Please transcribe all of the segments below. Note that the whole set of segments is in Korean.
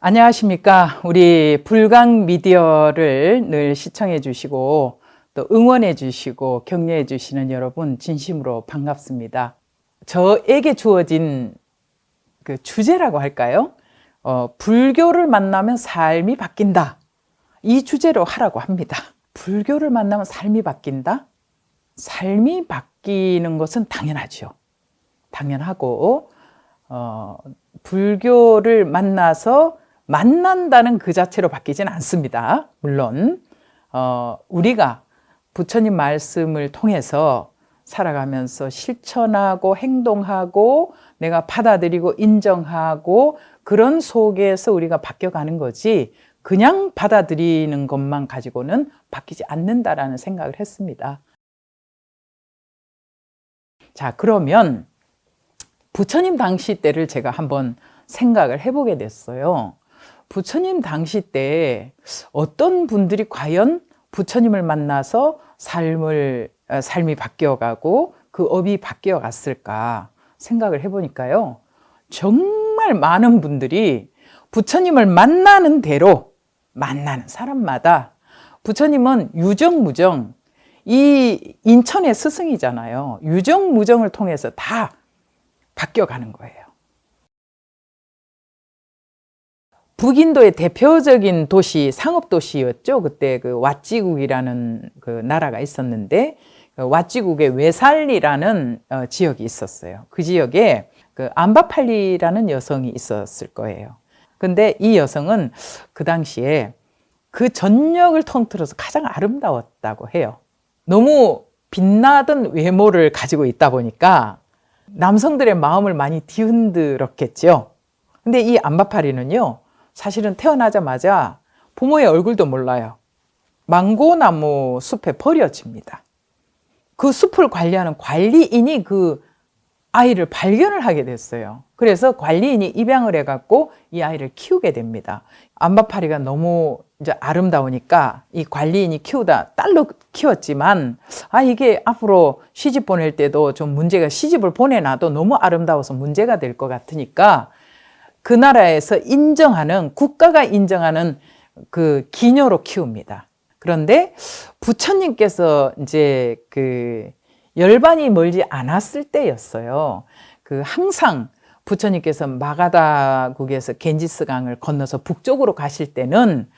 안녕하십니까. 우리 불강 미디어를 늘 시청해 주시고 또 응원해 주시고 격려해 주시는 여러분 진심으로 반갑습니다. 저에게 주어진 그 주제라고 할까요? 불교를 만나면 삶이 바뀐다. 이 주제로 하라고 합니다. 불교를 만나면 삶이 바뀐다? 삶이 바뀌는 것은 당연하죠. 당연하고 불교를 만난다는 그 자체로 바뀌지는 않습니다. 물론 우리가 부처님 말씀을 통해서 살아가면서 실천하고 행동하고 내가 받아들이고 인정하고 그런 속에서 우리가 바뀌어가는 거지, 그냥 받아들이는 것만 가지고는 바뀌지 않는다라는 생각을 했습니다. 자, 그러면 부처님 당시 때를 제가 한번 생각을 해보게 됐어요. 부처님 당시 때 어떤 분들이 과연 부처님을 만나서 삶이 바뀌어가고 그 업이 바뀌어갔을까 생각을 해보니까요, 정말 많은 분들이 부처님을 만나는 대로, 만나는 사람마다 부처님은 유정무정, 이 인천의 스승이잖아요. 유정무정을 통해서 다 바뀌어가는 거예요. 북인도의 대표적인 도시, 상업도시였죠. 그때 그 왓지국이라는 그 나라가 있었는데, 그 왓지국의 외살리라는 지역이 있었어요. 그 지역에 그 암바팔리라는 여성이 있었을 거예요. 근데 이 여성은 그 당시에 그 전역을 통틀어서 가장 아름다웠다고 해요. 너무 빛나던 외모를 가지고 있다 보니까 남성들의 마음을 많이 뒤흔들었겠죠. 근데 이 암바팔리는요, 사실은 태어나자마자 부모의 얼굴도 몰라요. 망고나무 숲에 버려집니다. 그 숲을 관리하는 관리인이 그 아이를 발견을 하게 됐어요. 그래서 관리인이 입양을 해갖고 이 아이를 키우게 됩니다. 암바팔리가 너무 이제 아름다우니까 이 관리인이 키우다 딸로 키웠지만, 이게 앞으로 시집 보낼 때도 좀 문제가, 시집을 보내놔도 너무 아름다워서 문제가 될 것 같으니까 그 나라에서 인정하는, 국가가 인정하는 그 기녀로 키웁니다. 그런데 부처님께서 이제 그 열반이 멀지 않았을 때였어요. 그 항상 부처님께서 마가다국에서 겐지스 강을 건너서 북쪽으로 가실 때는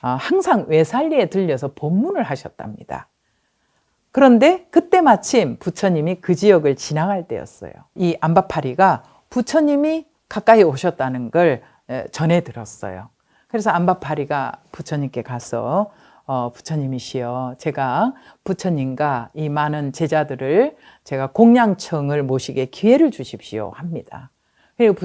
항상 외살리에 들려서 법문을 하셨답니다. 그런데 그때 마침 부처님이 그 지역을 지나갈 때였어요. 이 암바팔리가 부처님이 가까이 오셨다는 걸 전해 들었어요. 그래서 암바팔리가 부처님께 가서 부처님이시여, 제가 부처님과 이 많은 제자들을 제가 공양청을 모시게 기회를 주십시오 합니다. 그리고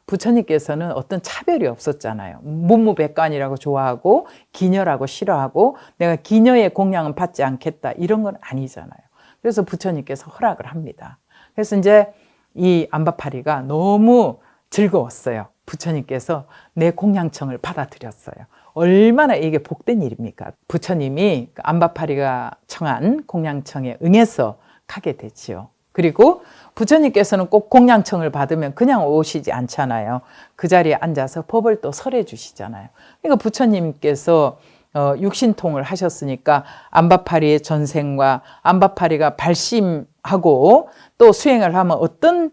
부처님께서는 어떤 차별이 없었잖아요. 문무백관이라고 좋아하고 기녀라고 싫어하고 내가 기녀의 공양은 받지 않겠다, 이런 건 아니잖아요. 그래서 부처님께서 허락을 합니다. 그래서 이제 이 암바팔리가 너무 즐거웠어요. 부처님께서 내 공양청을 받아들였어요. 얼마나 이게 복된 일입니까? 부처님이 암바팔리가 청한 공양청에 응해서 가게 됐지요. 그리고 부처님께서는 꼭 공양청을 받으면 그냥 오시지 않잖아요. 그 자리에 앉아서 법을 또 설해 주시잖아요. 그러니까 부처님께서 육신통을 하셨으니까 암바팔리의 전생과 암바팔리가 발심하고 또 수행을 하면 어떤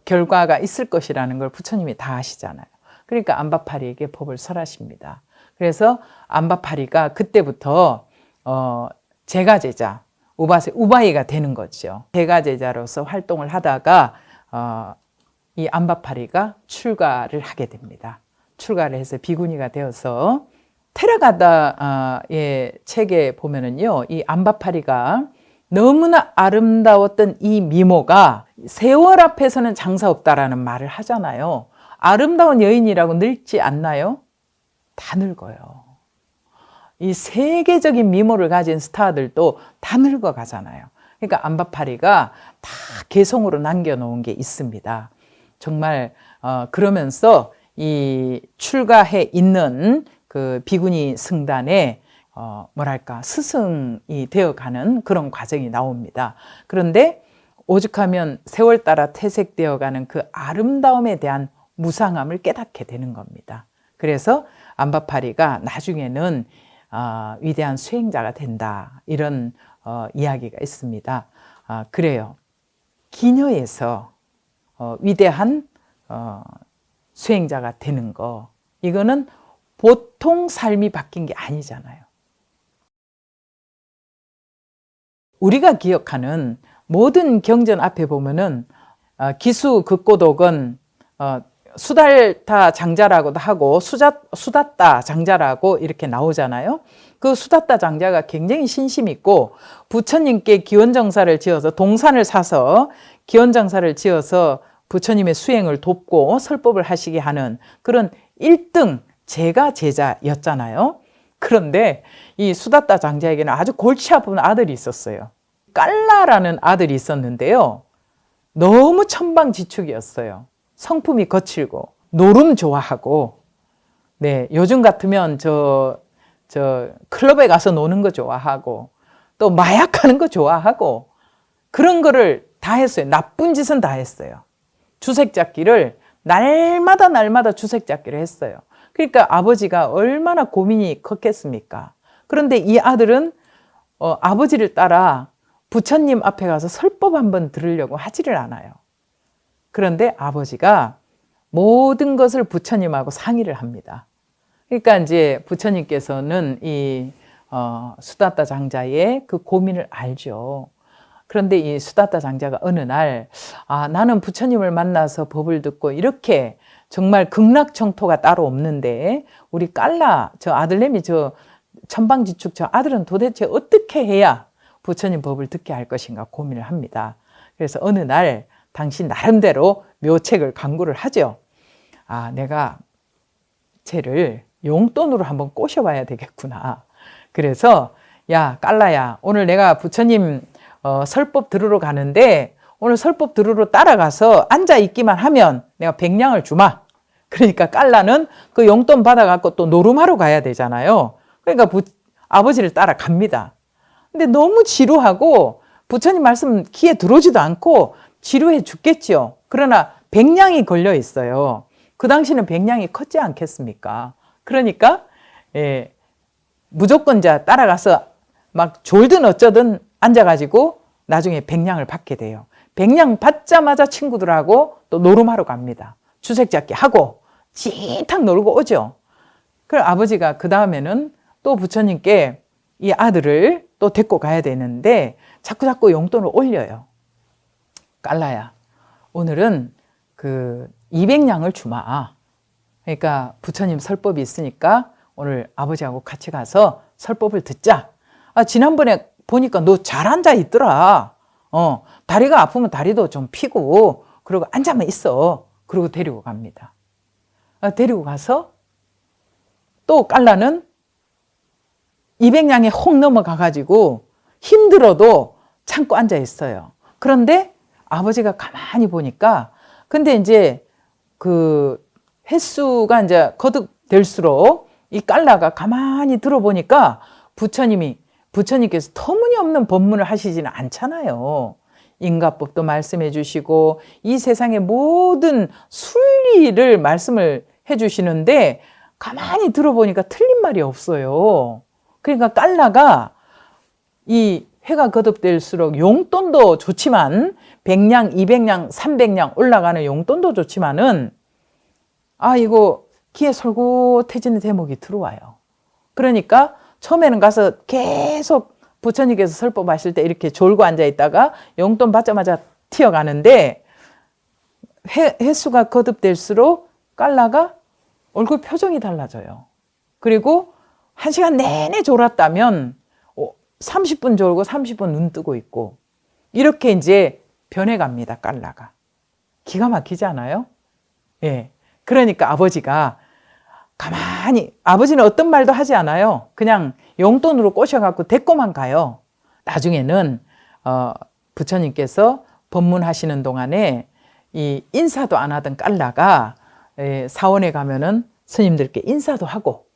결과가 있을 것이라는 걸 부처님이 다 아시잖아요. 그러니까 암바팔리에게 법을 설하십니다. 그래서 암바팔리가 그때부터 제가제자, 우바이가 되는 거죠. 제가제자로서 활동을 하다가 이 암바팔리가 출가를 하게 됩니다. 출가를 해서 비구니가 되어서, 테라가다의 책에 보면은요, 이 암바팔리가 너무나 아름다웠던 이 미모가 세월 앞에서는 장사 없다라는 말을 하잖아요. 아름다운 여인이라고 늙지 않나요? 다 늙어요. 이 세계적인 미모를 가진 스타들도 다 늙어가잖아요. 그러니까 암바팔리가 다 개성으로 남겨놓은 게 있습니다. 정말 그러면서 이 출가해 있는 그 비구니 승단에 스승이 되어가는 그런 과정이 나옵니다. 그런데 오죽하면 세월 따라 퇴색되어가는 그 아름다움에 대한 무상함을 깨닫게 되는 겁니다. 그래서 안바파리가 나중에는 위대한 수행자가 된다, 이런 이야기가 있습니다. 그래요. 기녀에서 위대한 수행자가 되는 거, 이거는 보통 삶이 바뀐 게 아니잖아요. 우리가 기억하는 모든 경전 앞에 보면은 기수 극고독은 수달타 장자라고도 하고 수다따 장자라고 이렇게 나오잖아요. 그 수다따 장자가 굉장히 신심 있고 부처님께 기원정사를 지어서 동산을 사서 기원정사를 지어서 부처님의 수행을 돕고 설법을 하시게 하는 그런 1등 제가 제자였잖아요. 그런데 이 수다따 장자에게는 아주 골치 아픈 아들이 있었어요. 깔라라는 아들이 있었는데요. 너무 천방지축이었어요. 성품이 거칠고 노름 좋아하고, 네, 요즘 같으면 저 클럽에 가서 노는 거 좋아하고 또 마약하는 거 좋아하고 그런 거를 다 했어요. 나쁜 짓은 다 했어요. 주색잡기를 날마다 주색잡기를 했어요. 그러니까 아버지가 얼마나 고민이 컸겠습니까? 그런데 이 아들은 아버지를 따라 부처님 앞에 가서 설법 한번 들으려고 하지를 않아요. 그런데 아버지가 모든 것을 부처님하고 상의를 합니다. 그러니까 이제 부처님께서는 이 수다따 장자의 그 고민을 알죠. 그런데 이 수다따 장자가 어느 날 나는 부처님을 만나서 법을 듣고 이렇게 정말 극락정토가 따로 없는데 우리 깔라 저 아들내미 저 천방지축 저 아들은 도대체 어떻게 해야 부처님 법을 듣게 할 것인가 고민을 합니다. 그래서 어느 날 당신 나름대로 묘책을 강구를 하죠. 내가 쟤를 용돈으로 한번 꼬셔봐야 되겠구나. 그래서 야 깔라야, 오늘 내가 부처님 설법 들으러 가는데 오늘 설법 들으러 따라가서 앉아있기만 하면 내가 100냥을 주마. 그러니까 깔라는 그 용돈 받아갖고 또 노름하러 가야 되잖아요. 그러니까 아버지를 따라갑니다. 근데 너무 지루하고 부처님 말씀 귀에 들어오지도 않고 지루해 죽겠죠. 그러나 100냥이 걸려 있어요. 그 당시는 100냥이 컸지 않겠습니까? 그러니까 무조건 따라가서 막 졸든 어쩌든 앉아가지고 나중에 100냥을 받게 돼요. 100냥 받자마자 친구들하고 또 노름하러 갑니다. 주색잡기 하고 찌탁 놀고 오죠. 그럼 아버지가 그 다음에는 또 부처님께 이 아들을 또 데리고 가야 되는데 자꾸 용돈을 올려요. 깔라야, 오늘은 그 200냥을 주마. 그러니까 부처님 설법이 있으니까 오늘 아버지하고 같이 가서 설법을 듣자. 지난번에 보니까 너 잘 앉아 있더라. 다리가 아프면 다리도 좀 피고 그리고 앉아만 있어. 그리고 데리고 갑니다. 데리고 가서 또 깔라는 200냥에 혹 넘어가가지고 힘들어도 참고 앉아 있어요. 그런데 아버지가 가만히 보니까 근데 이제 그 횟수가 이제 거듭될수록 이 깔라가 가만히 들어보니까 부처님께서 터무니없는 법문을 하시지는 않잖아요. 인가법도 말씀해 주시고 이 세상의 모든 순리를 말씀을 해 주시는데 가만히 들어보니까 틀린 말이 없어요. 그러니까 깔라가 이 회가 거듭될수록 용돈도 좋지만 100냥, 200냥, 300냥 올라가는 용돈도 좋지만은 이거 귀에 솔깃해지는 대목이 들어와요. 그러니까 처음에는 가서 계속 부처님께서 설법하실 때 이렇게 졸고 앉아 있다가 용돈 받자마자 튀어가는데 횟수가 거듭될수록 깔라가 얼굴 표정이 달라져요. 그리고 1시간 내내 졸았다면 30분 졸고 30분 눈 뜨고 있고 이렇게 이제 변해갑니다. 깔라가. 기가 막히지 않아요? 예. 그러니까 아버지가 가만히, 아버지는 어떤 말도 하지 않아요. 그냥 용돈으로 꼬셔갖고 데리고만 가요. 나중에는 부처님께서 법문하시는 동안에 이 인사도 안 하던 깔라가 사원에 가면은 스님들께 인사도 하고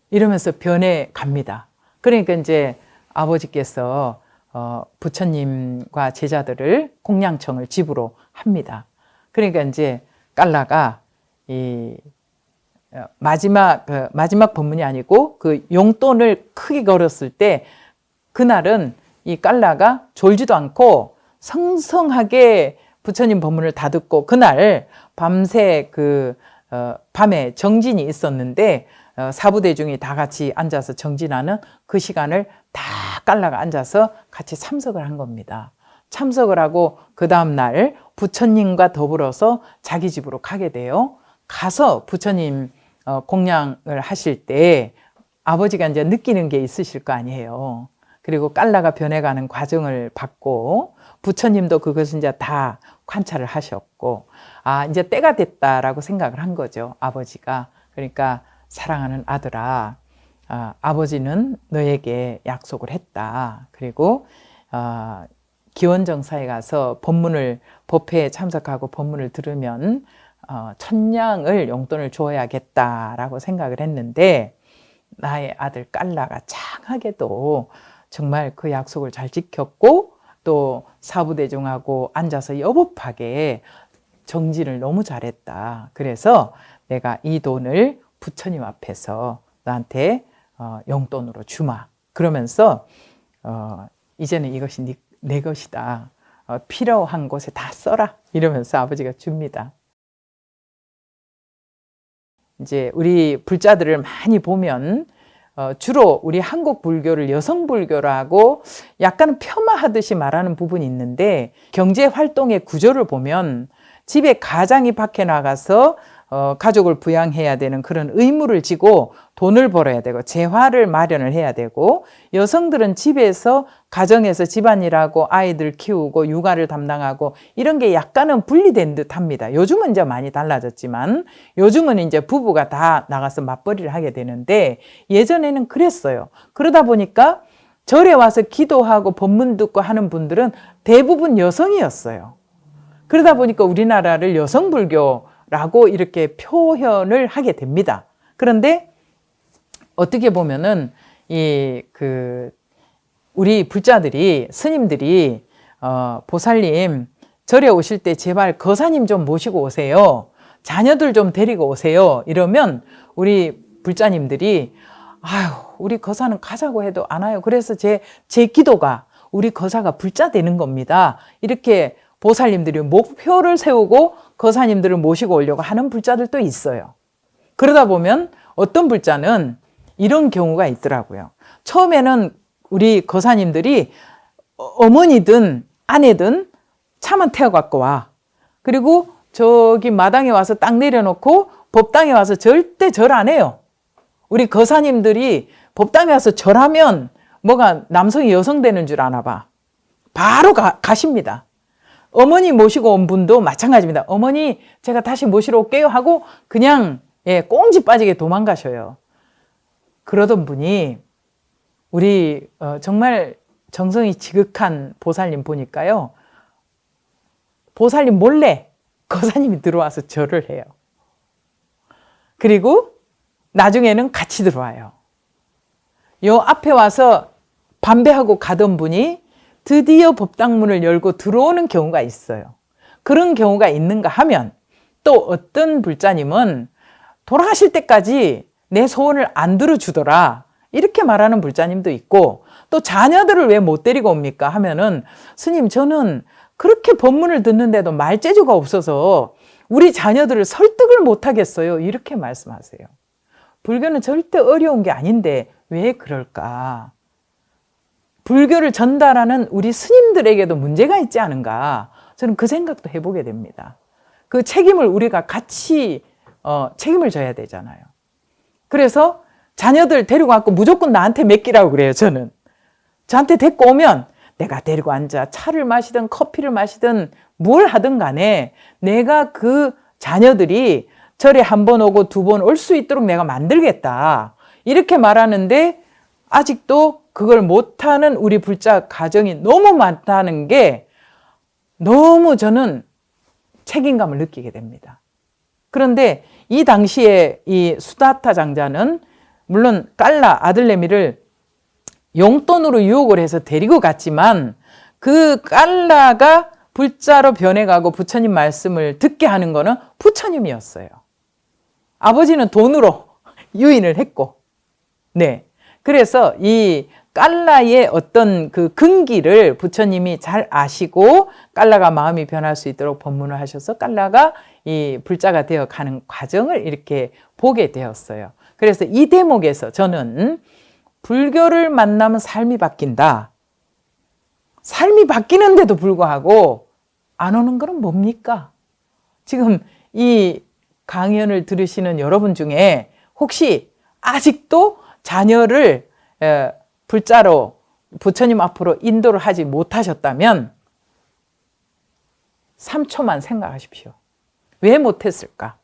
이러면서 변해 갑니다. 그러니까 이제 아버지께서 부처님과 제자들을 공양청을 집으로 합니다. 그러니까 이제 깔라가 마지막 법문이 아니고 그 용돈을 크게 걸었을 때 그날은 이 깔라가 졸지도 않고 성성하게 부처님 법문을 다 듣고 그날 밤새 밤에 정진이 있었는데 사부대중이 다 같이 앉아서 정진하는 그 시간을 다 깔라가 앉아서 같이 참석을 한 겁니다. 참석을 하고 그 다음날 부처님과 더불어서 자기 집으로 가게 돼요. 가서 부처님 공양을 하실 때 아버지가 이제 느끼는 게 있으실 거 아니에요. 그리고 깔라가 변해가는 과정을 봤고 부처님도 그것을 이제 다 관찰을 하셨고 이제 때가 됐다라고 생각을 한 거죠. 아버지가. 그러니까 사랑하는 아들아, 아버지는 너에게 약속을 했다. 그리고 기원정사에 가서 법회에 참석하고 법문을 들으면 천냥을 용돈을 줘야겠다라고 생각을 했는데 나의 아들 깔라가 창하게도 정말 그 약속을 잘 지켰고 또 사부대중하고 앉아서 여법하게 정진을 너무 잘했다. 그래서 내가 이 돈을 부처님 앞에서 너한테 용돈으로 주마. 그러면서 이제는 이것이 내 것이다. 필요한 곳에 다 써라. 이러면서 아버지가 줍니다. 이제 우리 불자들을 많이 보면 주로 우리 한국 불교를 여성 불교라고 약간 폄하하듯이 말하는 부분이 있는데 경제 활동의 구조를 보면 집에 가장이 밖에 나가서 가족을 부양해야 되는 그런 의무를 지고 돈을 벌어야 되고 재화를 마련을 해야 되고 여성들은 집에서 가정에서 집안일하고 아이들 키우고 육아를 담당하고 이런 게 약간은 분리된 듯 합니다. 요즘은 이제 많이 달라졌지만 요즘은 이제 부부가 다 나가서 맞벌이를 하게 되는데 예전에는 그랬어요. 그러다 보니까 절에 와서 기도하고 법문 듣고 하는 분들은 대부분 여성이었어요. 그러다 보니까 우리나라를 여성불교라고 이렇게 표현을 하게 됩니다. 그런데 어떻게 보면은 우리 불자들이 스님들이 보살님 절에 오실 때 제발 거사님 좀 모시고 오세요. 자녀들 좀 데리고 오세요. 이러면 우리 불자님들이 아유 우리 거사는 가자고 해도 안 와요. 그래서 제 기도가 우리 거사가 불자 되는 겁니다. 이렇게 보살님들이 목표를 세우고 거사님들을 모시고 오려고 하는 불자들도 있어요. 그러다 보면 어떤 불자는 이런 경우가 있더라고요. 처음에는 우리 거사님들이 어머니든 아내든 차만 태워갖고 와. 그리고 저기 마당에 와서 딱 내려놓고 법당에 와서 절대 절 안 해요. 우리 거사님들이 법당에 와서 절하면 뭐가 남성이 여성 되는 줄 아나 봐. 바로 가십니다. 어머니 모시고 온 분도 마찬가지입니다. 어머니 제가 다시 모시러 올게요 하고 그냥 꽁지 빠지게 도망가셔요. 그러던 분이 우리 정말 정성이 지극한 보살님 보니까요. 보살님 몰래 거사님이 들어와서 절을 해요. 그리고 나중에는 같이 들어와요. 요 앞에 와서 반배하고 가던 분이 드디어 법당문을 열고 들어오는 경우가 있어요. 그런 경우가 있는가 하면 또 어떤 불자님은 돌아가실 때까지 내 소원을 안 들어주더라. 이렇게 말하는 불자님도 있고 또 자녀들을 왜 못 데리고 옵니까? 하면은 스님 저는 그렇게 법문을 듣는데도 말재주가 없어서 우리 자녀들을 설득을 못 하겠어요. 이렇게 말씀하세요. 불교는 절대 어려운 게 아닌데 왜 그럴까? 불교를 전달하는 우리 스님들에게도 문제가 있지 않은가? 저는 그 생각도 해보게 됩니다. 그 책임을 우리가 같이 책임을 져야 되잖아요. 그래서 자녀들 데리고 왔고 무조건 나한테 맡기라고 그래요. 저는 저한테 데리고 오면 내가 데리고 앉아 차를 마시든 커피를 마시든 뭘 하든 간에 내가 그 자녀들이 절에 한 번 오고 두 번 올 수 있도록 내가 만들겠다. 이렇게 말하는데 아직도 그걸 못하는 우리 불자 가정이 너무 많다는 게 너무 저는 책임감을 느끼게 됩니다. 그런데 이 당시에 이 수다타 장자는 물론 깔라 아들내미를 용돈으로 유혹을 해서 데리고 갔지만 그 깔라가 불자로 변해가고 부처님 말씀을 듣게 하는 거는 부처님이었어요. 아버지는 돈으로 유인을 했고, 네. 그래서 이 깔라의 어떤 그 근기를 부처님이 잘 아시고 깔라가 마음이 변할 수 있도록 법문을 하셔서 깔라가 이 불자가 되어 가는 과정을 이렇게 보게 되었어요. 그래서 이 대목에서 저는 불교를 만나면 삶이 바뀐다. 삶이 바뀌는데도 불구하고 안 오는 건 뭡니까? 지금 이 강연을 들으시는 여러분 중에 혹시 아직도 자녀를 불자로 부처님 앞으로 인도를 하지 못하셨다면 3초만 생각하십시오. 왜 못했을까?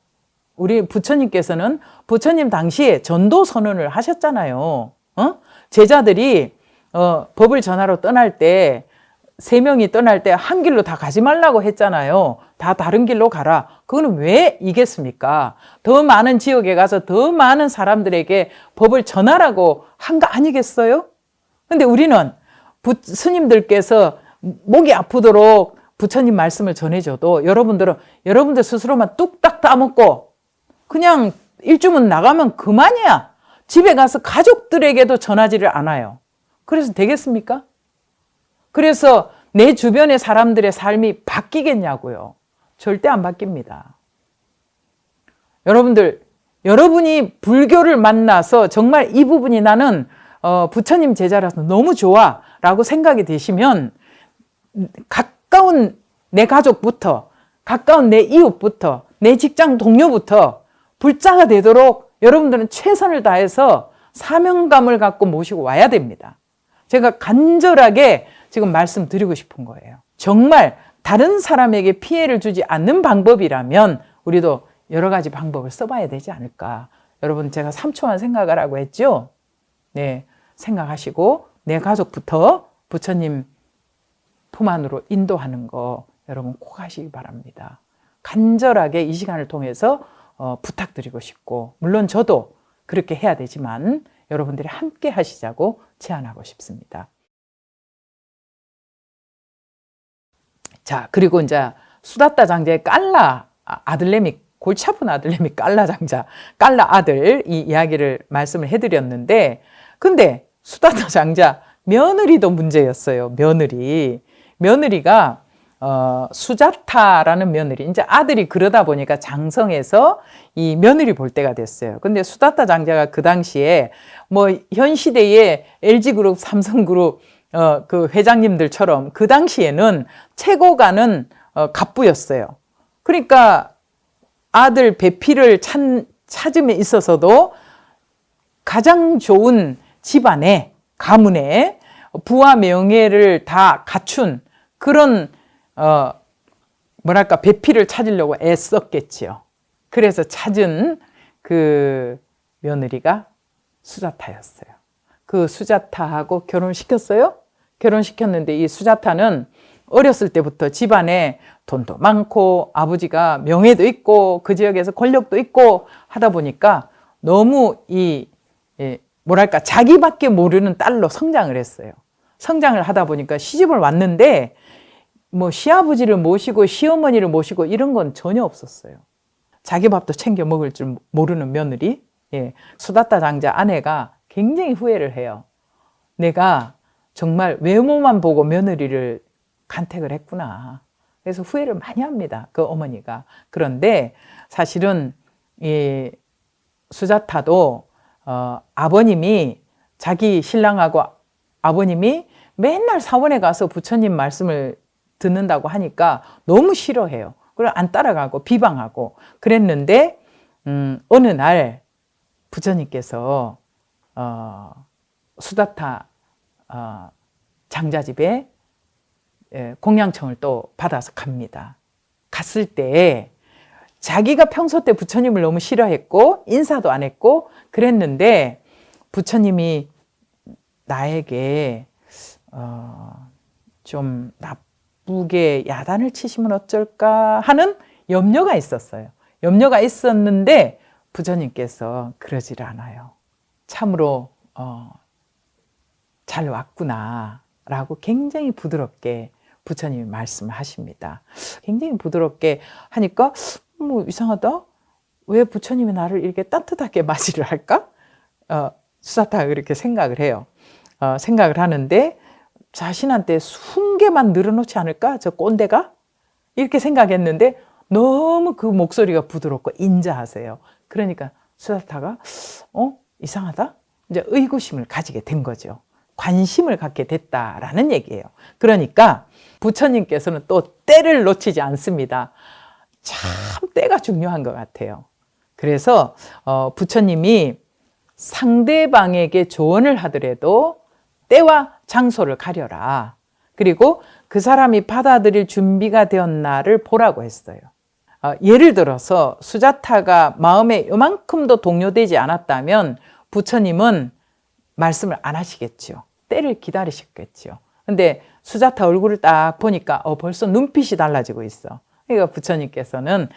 우리 부처님께서는 부처님 당시에 전도 선언을 하셨잖아요. 제자들이 법을 전하러 떠날 때 3명이 떠날 때 한 길로 다 가지 말라고 했잖아요. 다 다른 길로 가라. 그거는 왜 이겠습니까? 더 많은 지역에 가서 더 많은 사람들에게 법을 전하라고 한 거 아니겠어요? 근데 우리는 스님들께서 목이 아프도록 부처님 말씀을 전해줘도 여러분들 스스로만 뚝딱 따먹고 그냥 일주문 나가면 그만이야. 집에 가서 가족들에게도 전하지를 않아요. 그래서 되겠습니까? 그래서 내 주변의 사람들의 삶이 바뀌겠냐고요. 절대 안 바뀝니다. 여러분이 불교를 만나서 정말 이 부분이 나는 부처님 제자라서 너무 좋아 라고 생각이 되시면 가까운 내 가족부터, 가까운 내 이웃부터, 내 직장 동료부터 불자가 되도록 여러분들은 최선을 다해서 사명감을 갖고 모시고 와야 됩니다. 제가 간절하게 지금 말씀드리고 싶은 거예요. 정말 다른 사람에게 피해를 주지 않는 방법이라면 우리도 여러 가지 방법을 써봐야 되지 않을까. 여러분, 제가 3초만 생각하라고 했죠? 네, 생각하시고 내 가족부터 부처님 품 안으로 인도하는 거 여러분 꼭 하시기 바랍니다. 간절하게 이 시간을 통해서 부탁드리고 싶고, 물론 저도 그렇게 해야 되지만 여러분들이 함께 하시자고 제안하고 싶습니다. 자, 그리고 이제 수다타 장자의 깔라 아들내미, 골치 아픈 아들내미 깔라 장자, 깔라 아들 이 이야기를 말씀을 해드렸는데, 근데 수다타 장자 며느리도 문제였어요. 며느리가 수자타라는 며느리, 이제 아들이 그러다 보니까 장성해서 이 며느리 볼 때가 됐어요. 근데 수다타 장자가 그 당시에 뭐 현 시대의 LG그룹, 삼성그룹 그 회장님들처럼 그 당시에는 최고가는 갑부였어요. 그러니까 아들 배필을 찾음에 있어서도 가장 좋은 집안에, 가문에 부와 명예를 다 갖춘 그런 배필을 찾으려고 애썼겠지요. 그래서 찾은 그 며느리가 수자타였어요. 그 수자타하고 결혼시켰어요. 결혼시켰는데 이 수자타는 어렸을 때부터 집안에 돈도 많고 아버지가 명예도 있고 그 지역에서 권력도 있고 하다 보니까 너무 자기밖에 모르는 딸로 성장을 했어요. 성장을 하다 보니까 시집을 왔는데 뭐 시아버지를 모시고 시어머니를 모시고 이런 건 전혀 없었어요. 자기 밥도 챙겨 먹을 줄 모르는 며느리. 수다타 장자 아내가 굉장히 후회를 해요. 내가 정말 외모만 보고 며느리를 간택을 했구나. 그래서 후회를 많이 합니다. 그 어머니가. 그런데 사실은 이 수자타도 아버님이, 자기 신랑하고 아버님이 맨날 사원에 가서 부처님 말씀을 듣는다고 하니까 너무 싫어해요. 그걸 안 따라가고 비방하고 그랬는데 어느 날 부처님께서 수다타 장자 집에 공양청을 또 받아서 갑니다. 갔을 때 자기가 평소 때 부처님을 너무 싫어했고 인사도 안 했고 그랬는데 부처님이 나에게 좀 나쁘게 야단을 치시면 어쩔까 하는 염려가 있었어요. 염려가 있었는데 부처님께서 그러질 않아요. 참으로 잘 왔구나 라고 굉장히 부드럽게 부처님이 말씀을 하십니다. 굉장히 부드럽게 하니까 뭐 이상하다. 왜 부처님이 나를 이렇게 따뜻하게 맞이를 할까? 수자타가 그렇게 생각을 해요. 생각을 하는데 자신한테 순개만 늘어놓지 않을까? 저 꼰대가? 이렇게 생각했는데 너무 그 목소리가 부드럽고 인자하세요. 그러니까 수자타가 이상하다? 이제 의구심을 가지게 된 거죠. 관심을 갖게 됐다라는 얘기예요. 그러니까 부처님께서는 또 때를 놓치지 않습니다. 참 때가 중요한 것 같아요. 그래서 부처님이 상대방에게 조언을 하더라도 때와 장소를 가려라. 그리고 그 사람이 받아들일 준비가 되었나를 보라고 했어요. 예를 들어서 수자타가 마음에 요만큼도 동요되지 않았다면 부처님은 말씀을 안 하시겠죠. 때를 기다리셨겠죠. 근데 수자타 얼굴을 딱 보니까 벌써 눈빛이 달라지고 있어. 그러니까 부처님께서는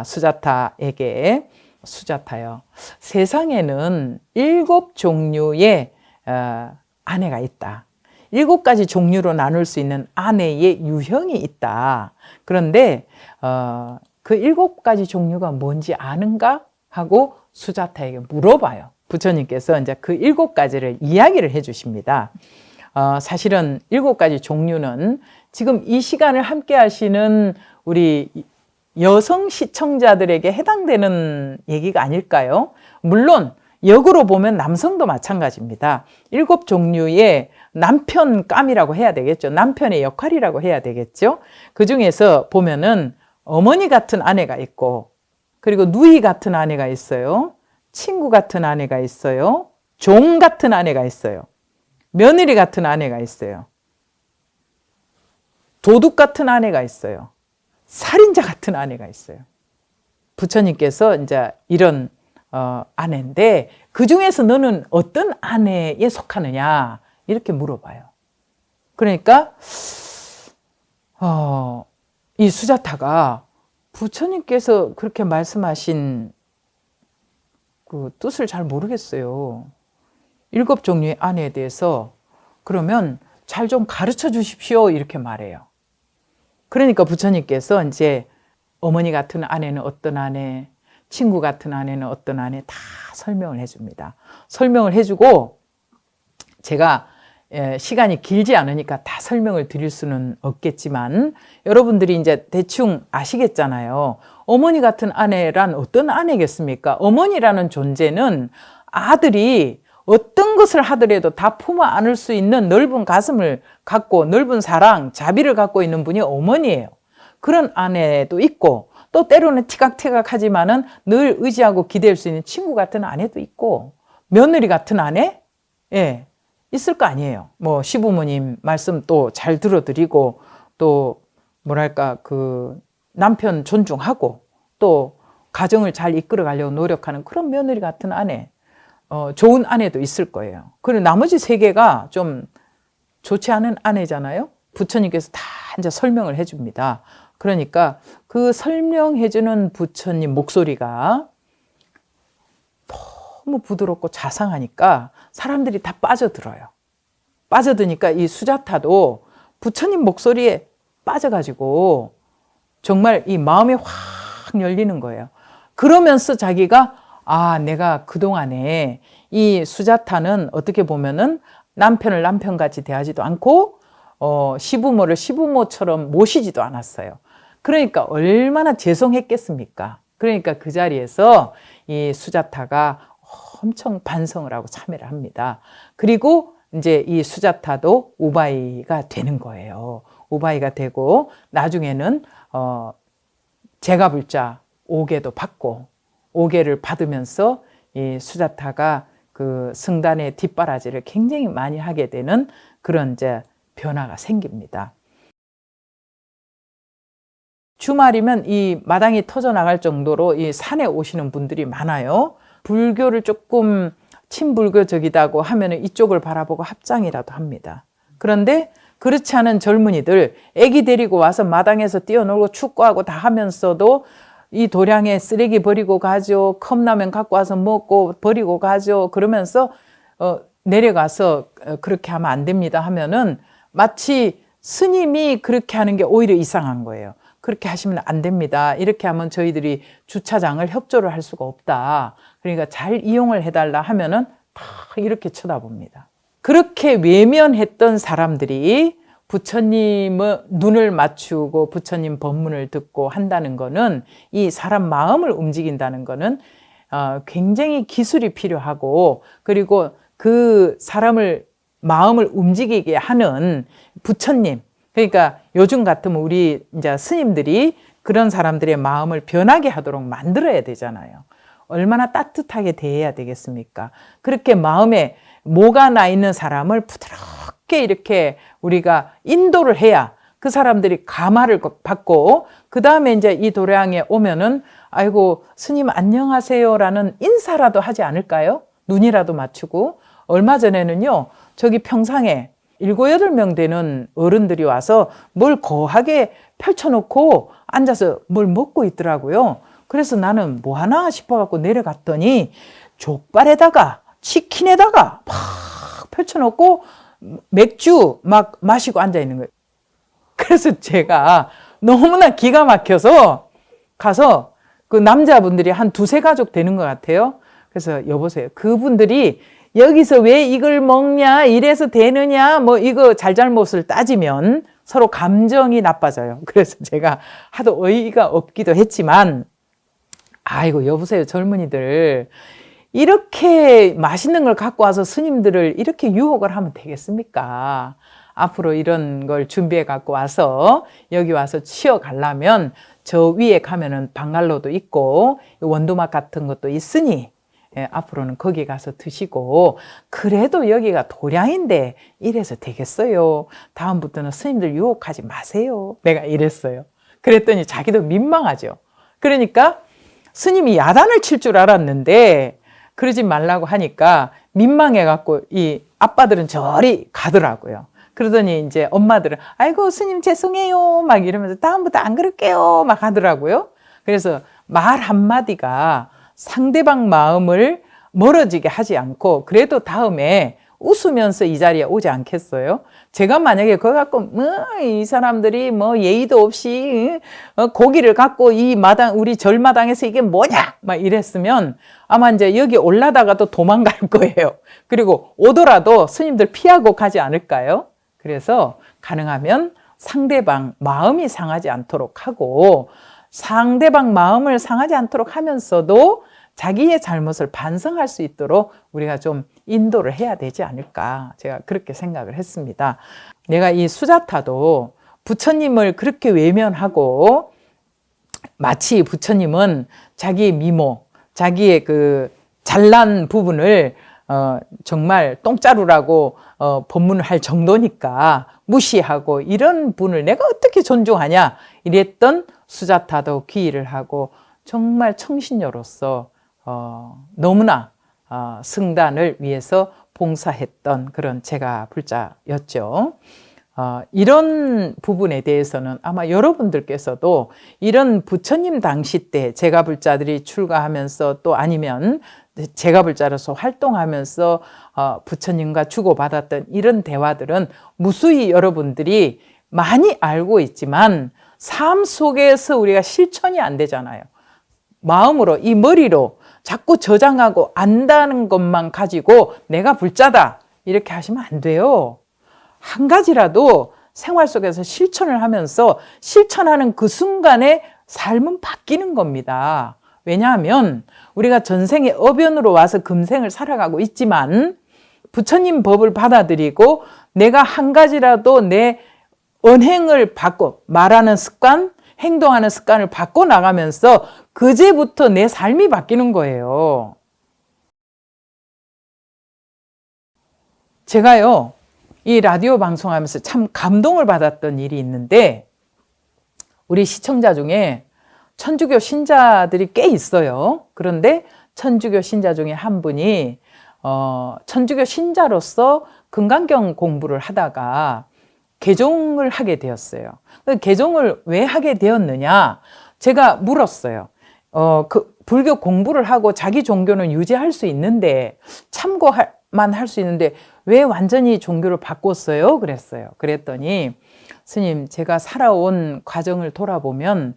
수자타에게 수자타요. 세상에는 7종류의 아내가 있다. 7가지 종류로 나눌 수 있는 아내의 유형이 있다. 그런데 그 7가지 종류가 뭔지 아는가? 하고 수자타에게 물어봐요. 부처님께서 이제 그 7가지를 이야기를 해 주십니다. 사실은 7가지 종류는 지금 이 시간을 함께 하시는 우리 여성 시청자들에게 해당되는 얘기가 아닐까요? 물론 역으로 보면 남성도 마찬가지입니다. 7종류의 남편감이라고 해야 되겠죠. 남편의 역할이라고 해야 되겠죠. 그 중에서 보면은 어머니 같은 아내가 있고, 그리고 누이 같은 아내가 있어요. 친구 같은 아내가 있어요. 종 같은 아내가 있어요. 며느리 같은 아내가 있어요. 도둑 같은 아내가 있어요. 살인자 같은 아내가 있어요. 부처님께서 이제 이런 아내인데 그 중에서 너는 어떤 아내에 속하느냐 이렇게 물어봐요. 그러니까 이 수자타가 부처님께서 그렇게 말씀하신 그 뜻을 잘 모르겠어요. 7종류의 아내에 대해서 그러면 잘 좀 가르쳐 주십시오 이렇게 말해요. 그러니까 부처님께서 이제 어머니 같은 아내는 어떤 아내, 친구 같은 아내는 어떤 아내 다 설명을 해줍니다. 설명을 해주고 제가 시간이 길지 않으니까 다 설명을 드릴 수는 없겠지만 여러분들이 이제 대충 아시겠잖아요. 어머니 같은 아내란 어떤 아내겠습니까? 어머니라는 존재는 아들이 어떤 것을 하더라도 다 품어 안을 수 있는 넓은 가슴을 갖고 넓은 사랑, 자비를 갖고 있는 분이 어머니예요. 그런 아내도 있고 또 때로는 티각태각하지만은 늘 의지하고 기댈 수 있는 친구 같은 아내도 있고 며느리 같은 아내? 예, 있을 거 아니에요. 뭐 시부모님 말씀 또 잘 들어드리고 또 뭐랄까 그 남편 존중하고 또 가정을 잘 이끌어 가려고 노력하는 그런 며느리 같은 아내. 좋은 아내도 있을 거예요. 그리고 나머지 3개가 좀 좋지 않은 아내잖아요. 부처님께서 다 이제 설명을 해줍니다. 그러니까 그 설명해주는 부처님 목소리가 너무 부드럽고 자상하니까 사람들이 다 빠져들어요. 빠져드니까 이 수자타도 부처님 목소리에 빠져가지고 정말 이 마음이 확 열리는 거예요. 그러면서 자기가 내가 그동안에 이 수자타는 어떻게 보면은 남편을 남편같이 대하지도 않고 시부모를 시부모처럼 모시지도 않았어요. 그러니까 얼마나 죄송했겠습니까? 그러니까 그 자리에서 이 수자타가 엄청 반성을 하고 참회를 합니다. 그리고 이제 이 수자타도 우바이가 되는 거예요. 우바이가 되고 나중에는 제가불자 5개도 받고 5개를 받으면서 이 수자타가 그 승단의 뒷바라지를 굉장히 많이 하게 되는 그런 이제 변화가 생깁니다. 주말이면 이 마당이 터져 나갈 정도로 이 산에 오시는 분들이 많아요. 불교를 조금 친불교적이다고 하면은 이쪽을 바라보고 합장이라도 합니다. 그런데 그렇지 않은 젊은이들, 애기 데리고 와서 마당에서 뛰어놀고 축구하고 다 하면서도 이 도량에 쓰레기 버리고 가죠. 컵라면 갖고 와서 먹고 버리고 가죠. 그러면서 내려가서 그렇게 하면 안 됩니다 하면은 마치 스님이 그렇게 하는 게 오히려 이상한 거예요. 그렇게 하시면 안 됩니다. 이렇게 하면 저희들이 주차장을 협조를 할 수가 없다. 그러니까 잘 이용을 해달라 하면은 다 이렇게 쳐다봅니다. 그렇게 외면했던 사람들이 부처님의 눈을 맞추고 부처님 법문을 듣고 한다는 거는, 이 사람 마음을 움직인다는 거는 굉장히 기술이 필요하고, 그리고 그 사람을 마음을 움직이게 하는 부처님, 그러니까 요즘 같으면 우리 이제 스님들이 그런 사람들의 마음을 변하게 하도록 만들어야 되잖아요. 얼마나 따뜻하게 대해야 되겠습니까? 그렇게 마음에 뭐가 나 있는 사람을 부드럽게 이렇게 우리가 인도를 해야 그 사람들이 감화를 받고, 그 다음에 이제 이 도량에 오면은 아이고 스님 안녕하세요라는 인사라도 하지 않을까요? 눈이라도 맞추고. 얼마 전에는요, 저기 평상에 7, 8명 되는 어른들이 와서 뭘 거하게 펼쳐놓고 앉아서 뭘 먹고 있더라고요. 그래서 나는 뭐 하나 싶어갖고 내려갔더니 족발에다가 치킨에다가 막 펼쳐놓고 맥주 막 마시고 앉아있는 거예요. 그래서 제가 너무나 기가 막혀서 가서, 그 남자분들이 한 2, 3가족 되는 것 같아요. 그래서 여보세요, 그분들이 여기서 왜 이걸 먹냐, 이래서 되느냐, 뭐 이거 잘잘못을 따지면 서로 감정이 나빠져요. 그래서 제가 하도 어이가 없기도 했지만, 아이고 여보세요 젊은이들, 이렇게 맛있는 걸 갖고 와서 스님들을 이렇게 유혹을 하면 되겠습니까? 앞으로 이런 걸 준비해 갖고 와서 여기 와서 치어가려면 저 위에 가면은 방갈로도 있고 원두막 같은 것도 있으니, 예, 앞으로는 거기 가서 드시고, 그래도 여기가 도량인데 이래서 되겠어요? 다음부터는 스님들 유혹하지 마세요. 내가 이랬어요. 그랬더니 자기도 민망하죠. 그러니까 스님이 야단을 칠 줄 알았는데 그러지 말라고 하니까 민망해갖고 이 아빠들은 저리 가더라고요. 그러더니 이제 엄마들은 아이고 스님 죄송해요 막 이러면서 다음부터 안 그럴게요 막 하더라고요. 그래서 말 한마디가 상대방 마음을 멀어지게 하지 않고, 그래도 다음에 웃으면서 이 자리에 오지 않겠어요? 제가 만약에 그거 갖고 이 사람들이 뭐 예의도 없이 고기를 갖고 이 마당, 우리 절마당에서 이게 뭐냐 막 이랬으면 아마 이제 여기 올라다가도 도망갈 거예요. 그리고 오더라도 스님들 피하고 가지 않을까요? 그래서 가능하면 상대방 마음이 상하지 않도록 하고, 상대방 마음을 상하지 않도록 하면서도 자기의 잘못을 반성할 수 있도록 우리가 좀 인도를 해야 되지 않을까, 제가 그렇게 생각을 했습니다. 내가 이 수자타도 부처님을 그렇게 외면하고, 마치 부처님은 자기의 미모, 자기의 그 잘난 부분을 정말 똥자루라고 법문을 할 정도니까 무시하고, 이런 분을 내가 어떻게 존중하냐 이랬던 수자타도 귀의를 하고 정말 청신녀로서 너무나 승단을 위해서 봉사했던 그런 제가 불자였죠. 이런 부분에 대해서는 아마 여러분들께서도 이런 부처님 당시 때 제가 불자들이 출가하면서, 또 아니면 제가 불자로서 활동하면서 부처님과 주고받았던 이런 대화들은 무수히 여러분들이 많이 알고 있지만 삶 속에서 우리가 실천이 안 되잖아요. 마음으로, 이 머리로 자꾸 저장하고 안다는 것만 가지고 내가 불자다 이렇게 하시면 안 돼요. 한 가지라도 생활 속에서 실천을 하면서 실천하는 그 순간에 삶은 바뀌는 겁니다. 왜냐하면 우리가 전생에 업연으로 와서 금생을 살아가고 있지만 부처님 법을 받아들이고 내가 한 가지라도 내 언행을 바꿔, 말하는 습관, 행동하는 습관을 바꿔 나가면서 그제부터 내 삶이 바뀌는 거예요. 제가요, 이 라디오 방송하면서 참 감동을 받았던 일이 있는데, 우리 시청자 중에 천주교 신자들이 꽤 있어요. 그런데 천주교 신자 중에 한 분이 천주교 신자로서 금강경 공부를 하다가 개종을 하게 되었어요. 개종을 왜 하게 되었느냐? 제가 물었어요. 그 불교 공부를 하고 자기 종교는 유지할 수 있는데, 참고만 할 수 있는데 왜 완전히 종교를 바꿨어요? 그랬어요. 그랬더니 스님, 제가 살아온 과정을 돌아보면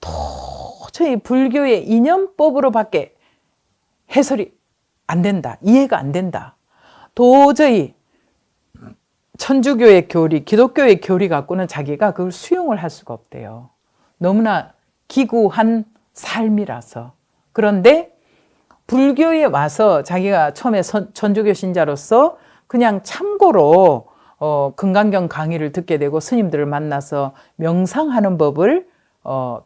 도저히 불교의 이념법으로밖에 해설이 안 된다. 이해가 안 된다. 도저히 천주교의 교리, 기독교의 교리 갖고는 자기가 그걸 수용을 할 수가 없대요. 너무나 기구한 삶이라서. 그런데 불교에 와서 자기가 처음에 천주교 신자로서 그냥 참고로 금강경 강의를 듣게 되고 스님들을 만나서 명상하는 법을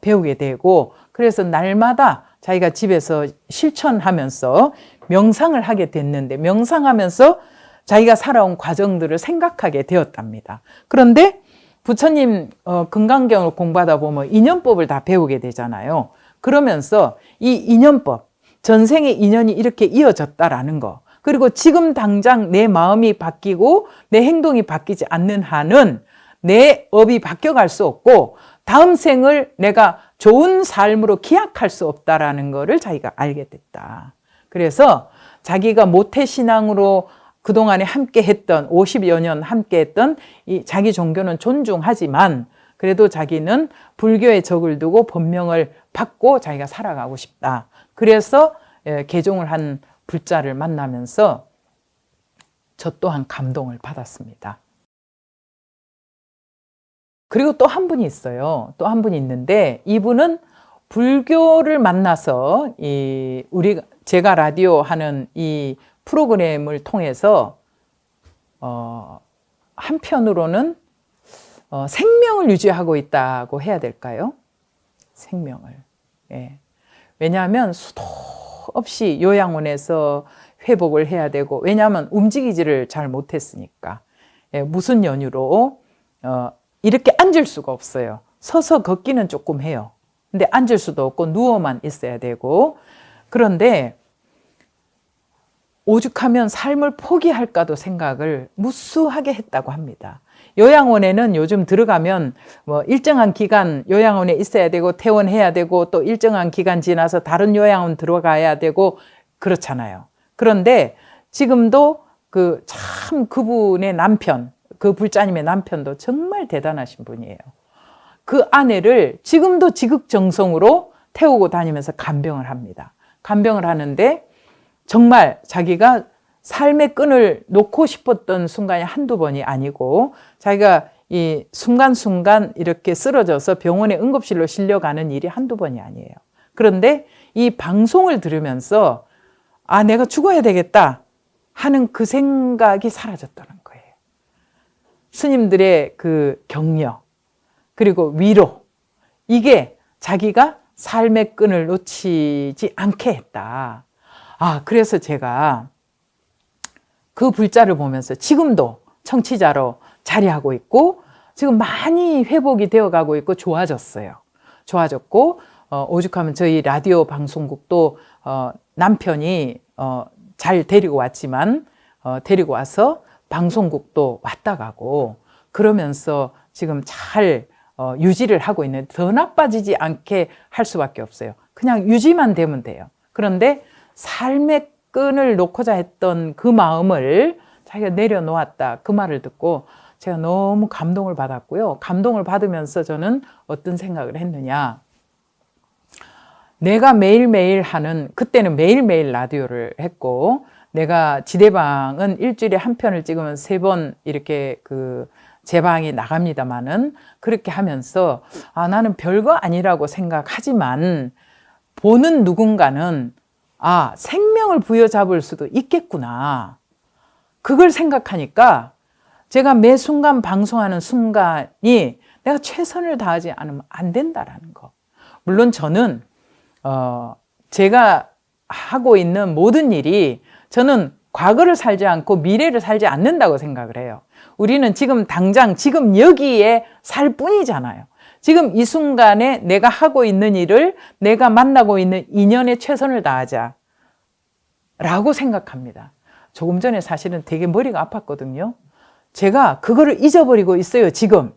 배우게 되고, 그래서 날마다 자기가 집에서 실천하면서 명상을 하게 됐는데, 명상하면서 자기가 살아온 과정들을 생각하게 되었답니다. 그런데 부처님 금강경을 공부하다 보면 인연법을 다 배우게 되잖아요. 그러면서 이 인연법, 전생의 인연이 이렇게 이어졌다라는 거, 그리고 지금 당장 내 마음이 바뀌고 내 행동이 바뀌지 않는 한은 내 업이 바뀌어갈 수 없고 다음 생을 내가 좋은 삶으로 기약할 수 없다라는 거를 자기가 알게 됐다. 그래서 자기가 모태신앙으로 그동안에 함께 했던 50여 년 함께 했던 이 자기 종교는 존중하지만 그래도 자기는 불교에 적을 두고 법명을 받고 자기가 살아가고 싶다. 그래서 개종을 한 불자를 만나면서 저 또한 감동을 받았습니다. 그리고 또 한 분이 있어요. 또 한 분이 있는데 이분은 불교를 만나서 제가 라디오 하는 이 프로그램을 통해서 한편으로는 생명을 유지하고 있다고 해야 될까요? 생명을. 예. 왜냐하면 수도 없이 요양원에서 회복을 해야 되고, 왜냐하면 움직이지를 잘 못했으니까. 예, 무슨 연유로 이렇게 앉을 수가 없어요. 서서 걷기는 조금 해요. 근데 앉을 수도 없고 누워만 있어야 되고, 그런데 오죽하면 삶을 포기할까도 생각을 무수하게 했다고 합니다. 요양원에는 요즘 들어가면 일정한 기간 요양원에 있어야 되고 퇴원해야 되고 또 일정한 기간 지나서 다른 요양원 들어가야 되고 그렇잖아요. 그런데 지금도 그분의 남편, 그 불자님의 남편도 정말 대단하신 분이에요. 그 아내를 지금도 지극정성으로 태우고 다니면서 간병을 합니다. 간병을 하는데 정말 자기가 삶의 끈을 놓고 싶었던 순간이 한두 번이 아니고 자기가 이 순간순간 이렇게 쓰러져서 병원에 응급실로 실려가는 일이 한두 번이 아니에요. 그런데 이 방송을 들으면서 내가 죽어야 되겠다 하는 그 생각이 사라졌다는 거예요. 스님들의 그 격려 그리고 위로, 이게 자기가 삶의 끈을 놓치지 않게 했다. 그래서 제가 그 불자를 보면서 지금도 청취자로 자리하고 있고 지금 많이 회복이 되어가고 있고 좋아졌어요. 좋아졌고 오죽하면 저희 라디오 방송국도 남편이 잘 데리고 왔지만 데리고 와서 방송국도 왔다 가고 그러면서 지금 잘 유지를 하고 있는데 더 나빠지지 않게 할 수밖에 없어요. 그냥 유지만 되면 돼요. 그런데 삶의 끈을 놓고자 했던 그 마음을 자기가 내려놓았다. 그 말을 듣고 제가 너무 감동을 받았고요. 감동을 받으면서 저는 어떤 생각을 했느냐. 내가 매일매일 하는, 그때는 매일매일 라디오를 했고, 내가 지대방은 일주일에 한 편을 찍으면 3번 이렇게 재방이 나갑니다만은, 그렇게 하면서, 나는 별거 아니라고 생각하지만, 보는 누군가는, 생명을 부여잡을 수도 있겠구나. 그걸 생각하니까, 제가 매 순간 방송하는 순간이 내가 최선을 다하지 않으면 안 된다라는 거. 물론 저는 제가 하고 있는 모든 일이 저는 과거를 살지 않고 미래를 살지 않는다고 생각을 해요. 우리는 지금 당장 지금 여기에 살 뿐이잖아요. 지금 이 순간에 내가 하고 있는 일을 내가 만나고 있는 인연에 최선을 다하자 라고 생각합니다. 조금 전에 사실은 되게 머리가 아팠거든요. 제가 그거를 잊어버리고 있어요, 지금.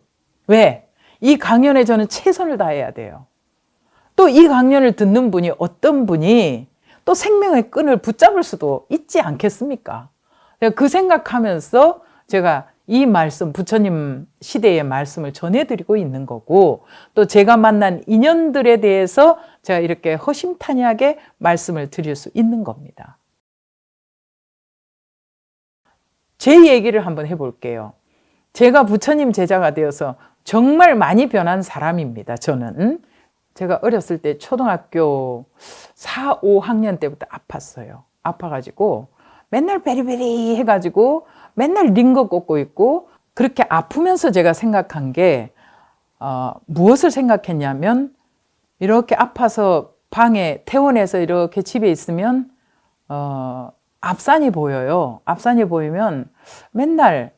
왜? 이 강연에 저는 최선을 다해야 돼요. 또 이 강연을 듣는 분이 어떤 분이 또 생명의 끈을 붙잡을 수도 있지 않겠습니까? 그 생각하면서 제가 이 말씀, 부처님 시대의 말씀을 전해드리고 있는 거고, 또 제가 만난 인연들에 대해서 제가 이렇게 허심탄회하게 말씀을 드릴 수 있는 겁니다. 제 얘기를 한번 해볼게요. 제가 부처님 제자가 되어서 정말 많이 변한 사람입니다. 저는 제가 어렸을 때 초등학교 4, 5학년 때부터 아팠어요. 아파가지고 맨날 베리베리 해가지고 맨날 링거 꽂고 있고, 그렇게 아프면서 제가 생각한 게 무엇을 생각했냐면, 이렇게 아파서 방에 퇴원해서 이렇게 집에 있으면 앞산이 보여요. 앞산이 보이면 맨날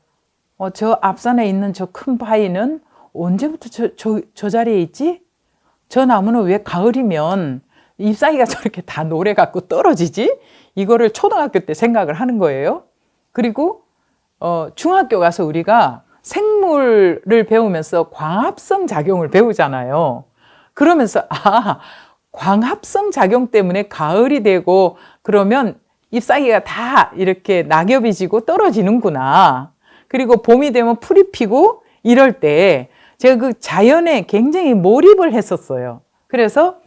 저 앞산에 있는 저 큰 바위는 언제부터 저 자리에 있지? 저 나무는 왜 가을이면 잎사귀가 저렇게 다 노래갖고 떨어지지? 이거를 초등학교 때 생각을 하는 거예요. 그리고 중학교 가서 우리가 생물을 배우면서 광합성 작용을 배우잖아요. 그러면서 광합성 작용 때문에 가을이 되고 그러면 잎사귀가 다 이렇게 낙엽이 지고 떨어지는구나. 그리고 봄이 되면 풀이 피고 이럴 때 제가 그 자연에 굉장히 몰입을 했었어요. 그래서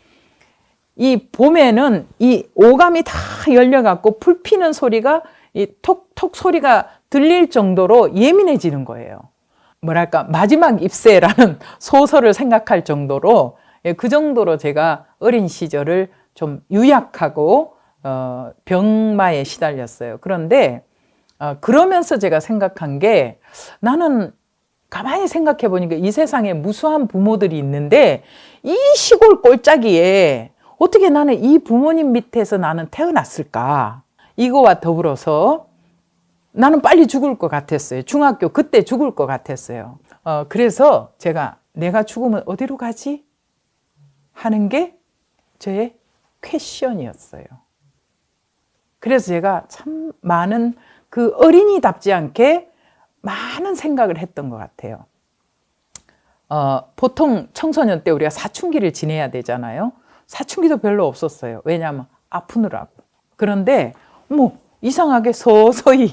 이 봄에는 이 오감이 다 열려갖고 풀 피는 소리가 이 톡톡 소리가 들릴 정도로 예민해지는 거예요. 뭐랄까, 마지막 잎새라는 소설을 생각할 정도로, 그 정도로 제가 어린 시절을 좀 유약하고 병마에 시달렸어요. 그런데 그러면서 제가 생각한 게, 나는 가만히 생각해 보니까 이 세상에 무수한 부모들이 있는데 이 시골 꼴짜기에 어떻게 나는 이 부모님 밑에서 나는 태어났을까? 이거와 더불어서 나는 빨리 죽을 것 같았어요. 중학교 그때 죽을 것 같았어요. 그래서 제가 내가 죽으면 어디로 가지? 하는 게 저의 퀘션이었어요. 그래서 제가 참 많은 그 어린이답지 않게 많은 생각을 했던 것 같아요. 보통 청소년 때 우리가 사춘기를 지내야 되잖아요. 사춘기도 별로 없었어요. 왜냐하면 아프느라고. 그런데 뭐 이상하게 서서히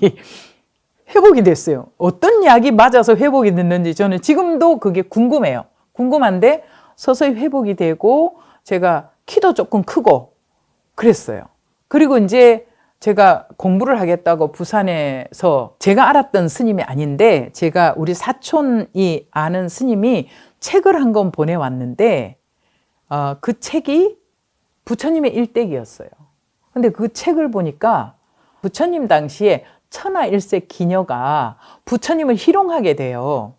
회복이 됐어요. 어떤 약이 맞아서 회복이 됐는지 저는 지금도 그게 궁금해요. 궁금한데 서서히 회복이 되고 제가 키도 조금 크고 그랬어요. 그리고 이제 제가 공부를 하겠다고 부산에서, 제가 알았던 스님이 아닌데 제가 우리 사촌이 아는 스님이 책을 한 권 보내왔는데 그 책이 부처님의 일대기였어요. 근데 그 책을 보니까 부처님 당시에 천하일세 기녀가 부처님을 희롱하게 돼요.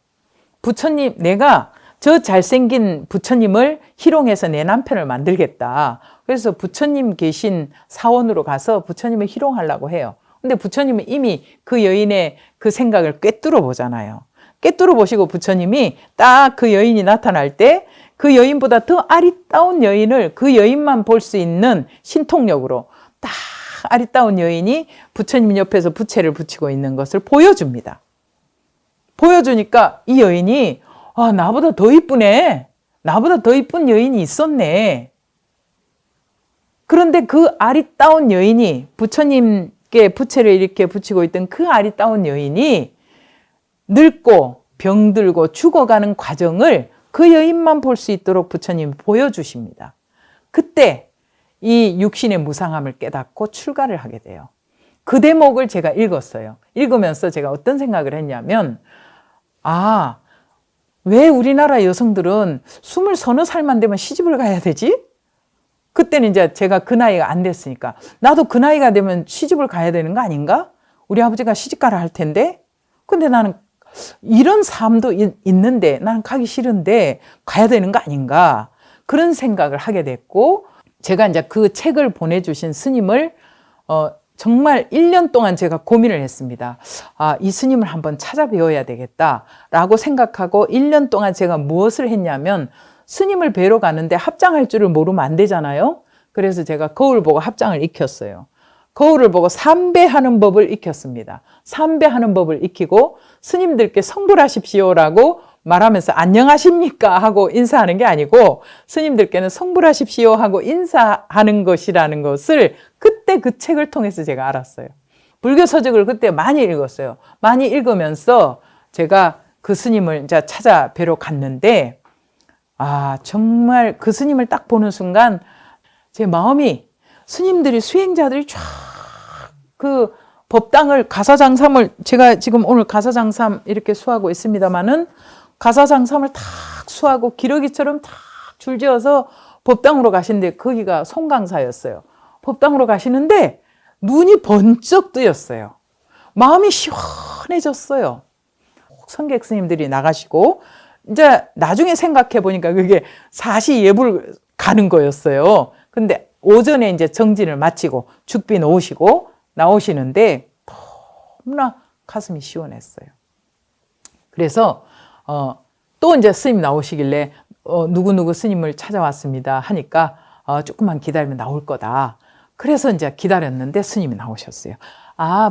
부처님, 내가 저 잘생긴 부처님을 희롱해서 내 남편을 만들겠다. 그래서 부처님 계신 사원으로 가서 부처님을 희롱하려고 해요. 근데 부처님은 이미 그 여인의 그 생각을 꿰뚫어 보잖아요. 꿰뚫어 보시고 부처님이 딱 그 여인이 나타날 때 그 여인보다 더 아리따운 여인을, 그 여인만 볼 수 있는 신통력으로 딱 아리따운 여인이 부처님 옆에서 부채를 붙이고 있는 것을 보여줍니다. 보여주니까 이 여인이 나보다 더 이쁘네. 나보다 더 이쁜 여인이 있었네. 그런데 그 아리따운 여인이, 부처님께 부채를 이렇게 붙이고 있던 그 아리따운 여인이 늙고 병들고 죽어가는 과정을 그 여인만 볼 수 있도록 부처님이 보여주십니다. 그때 이 육신의 무상함을 깨닫고 출가를 하게 돼요. 그 대목을 제가 읽었어요. 읽으면서 제가 어떤 생각을 했냐면, 왜 우리나라 여성들은 20 서너 살만 되면 시집을 가야 되지? 그때는 이제 제가 그 나이가 안 됐으니까, 나도 그 나이가 되면 시집을 가야 되는 거 아닌가? 우리 아버지가 시집가라 할 텐데? 근데 나는 이런 삶도 있는데 나는 가기 싫은데 가야 되는 거 아닌가? 그런 생각을 하게 됐고, 제가 이제 그 책을 보내주신 스님을 정말 1년 동안 제가 고민을 했습니다. 이 스님을 한번 찾아뵈어야 되겠다라고 생각하고 1년 동안 제가 무엇을 했냐면, 스님을 뵈러 가는데 합장할 줄을 모르면 안 되잖아요. 그래서 제가 거울 보고 합장을 익혔어요. 거울을 보고 삼배하는 법을 익혔습니다. 삼배하는 법을 익히고 스님들께 성불하십시오라고 말하면서 안녕하십니까 하고 인사하는 게 아니고, 스님들께는 성불하십시오 하고 인사하는 것이라는 것을 그때 그 책을 통해서 제가 알았어요. 불교 서적을 그때 많이 읽었어요. 많이 읽으면서 제가 그 스님을 이제 찾아뵈러 갔는데, 정말 그 스님을 딱 보는 순간 제 마음이, 스님들이, 수행자들이 쫙 그 법당을, 가사장삼을, 제가 지금 오늘 가사장삼 이렇게 수하고 있습니다마는, 가사장삼을 탁 수하고 기러기처럼 탁 줄지어서 법당으로 가시는데, 거기가 송강사였어요. 법당으로 가시는데 눈이 번쩍 뜨였어요. 마음이 시원해졌어요. 선객 스님들이 나가시고, 이제 나중에 생각해 보니까 그게 사시예불 가는 거였어요. 근데 오전에 이제 정진을 마치고 죽비 놓으시고 나오시는데 너무나 가슴이 시원했어요. 그래서 또 이제 스님 나오시길래 누구누구 스님을 찾아왔습니다 하니까 조금만 기다리면 나올 거다. 그래서 이제 기다렸는데 스님이 나오셨어요.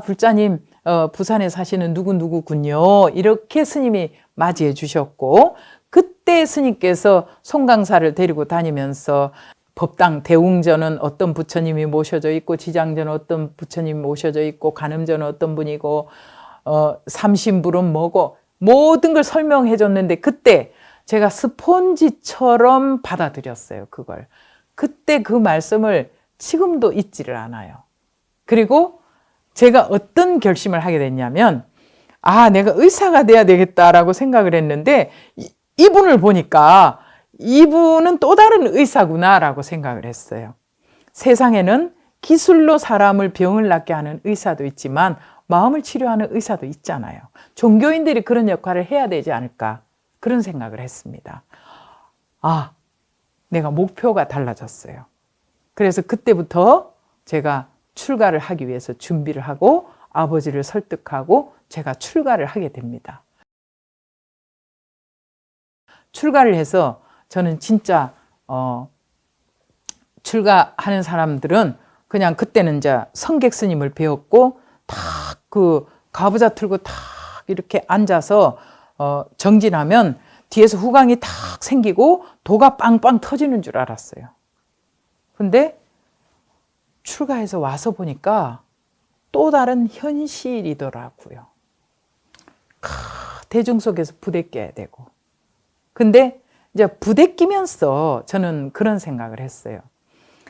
불자님, 부산에 사시는 누구누구군요. 이렇게 스님이 맞이해 주셨고, 그때 스님께서 송강사를 데리고 다니면서 법당 대웅전은 어떤 부처님이 모셔져 있고, 지장전은 어떤 부처님이 모셔져 있고, 간음전은 어떤 분이고, 삼신불은 뭐고, 모든 걸 설명해 줬는데, 그때 제가 스폰지처럼 받아들였어요, 그걸. 그때 그 말씀을 지금도 잊지를 않아요. 그리고 제가 어떤 결심을 하게 됐냐면, 내가 의사가 돼야 되겠다라고 생각을 했는데, 이분을 보니까 이분은 또 다른 의사구나라고 생각을 했어요. 세상에는 기술로 사람을 병을 낫게 하는 의사도 있지만 마음을 치료하는 의사도 있잖아요. 종교인들이 그런 역할을 해야 되지 않을까, 그런 생각을 했습니다. 내가 목표가 달라졌어요. 그래서 그때부터 제가 출가를 하기 위해서 준비를 하고 아버지를 설득하고 제가 출가를 하게 됩니다. 출가를 해서 저는 진짜 출가하는 사람들은 그냥, 그때는 이제 성객 스님을 배웠고 탁 그 가부좌 틀고 탁 이렇게 앉아서 정진하면 뒤에서 후광이 탁 생기고 도가 빵빵 터지는 줄 알았어요. 근데 출가해서 와서 보니까 또 다른 현실이더라고요. 대중 속에서 부대껴야 되고. 근데 이제 부대끼면서 저는 그런 생각을 했어요.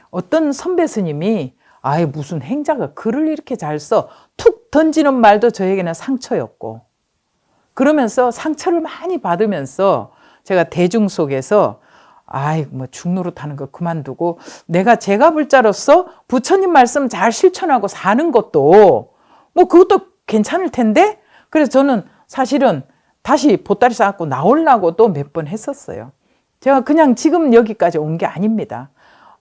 어떤 선배 스님이 무슨 행자가 글을 이렇게 잘 써, 툭 던지는 말도 저에게는 상처였고, 그러면서 상처를 많이 받으면서 제가 대중 속에서 뭐 중노릇하는 거 그만두고 내가 제가불자로서 부처님 말씀 잘 실천하고 사는 것도 뭐 그것도 괜찮을 텐데, 그래서 저는 사실은 다시 보따리 싸갖고 나오려고 또 몇 번 했었어요. 제가 그냥 지금 여기까지 온 게 아닙니다.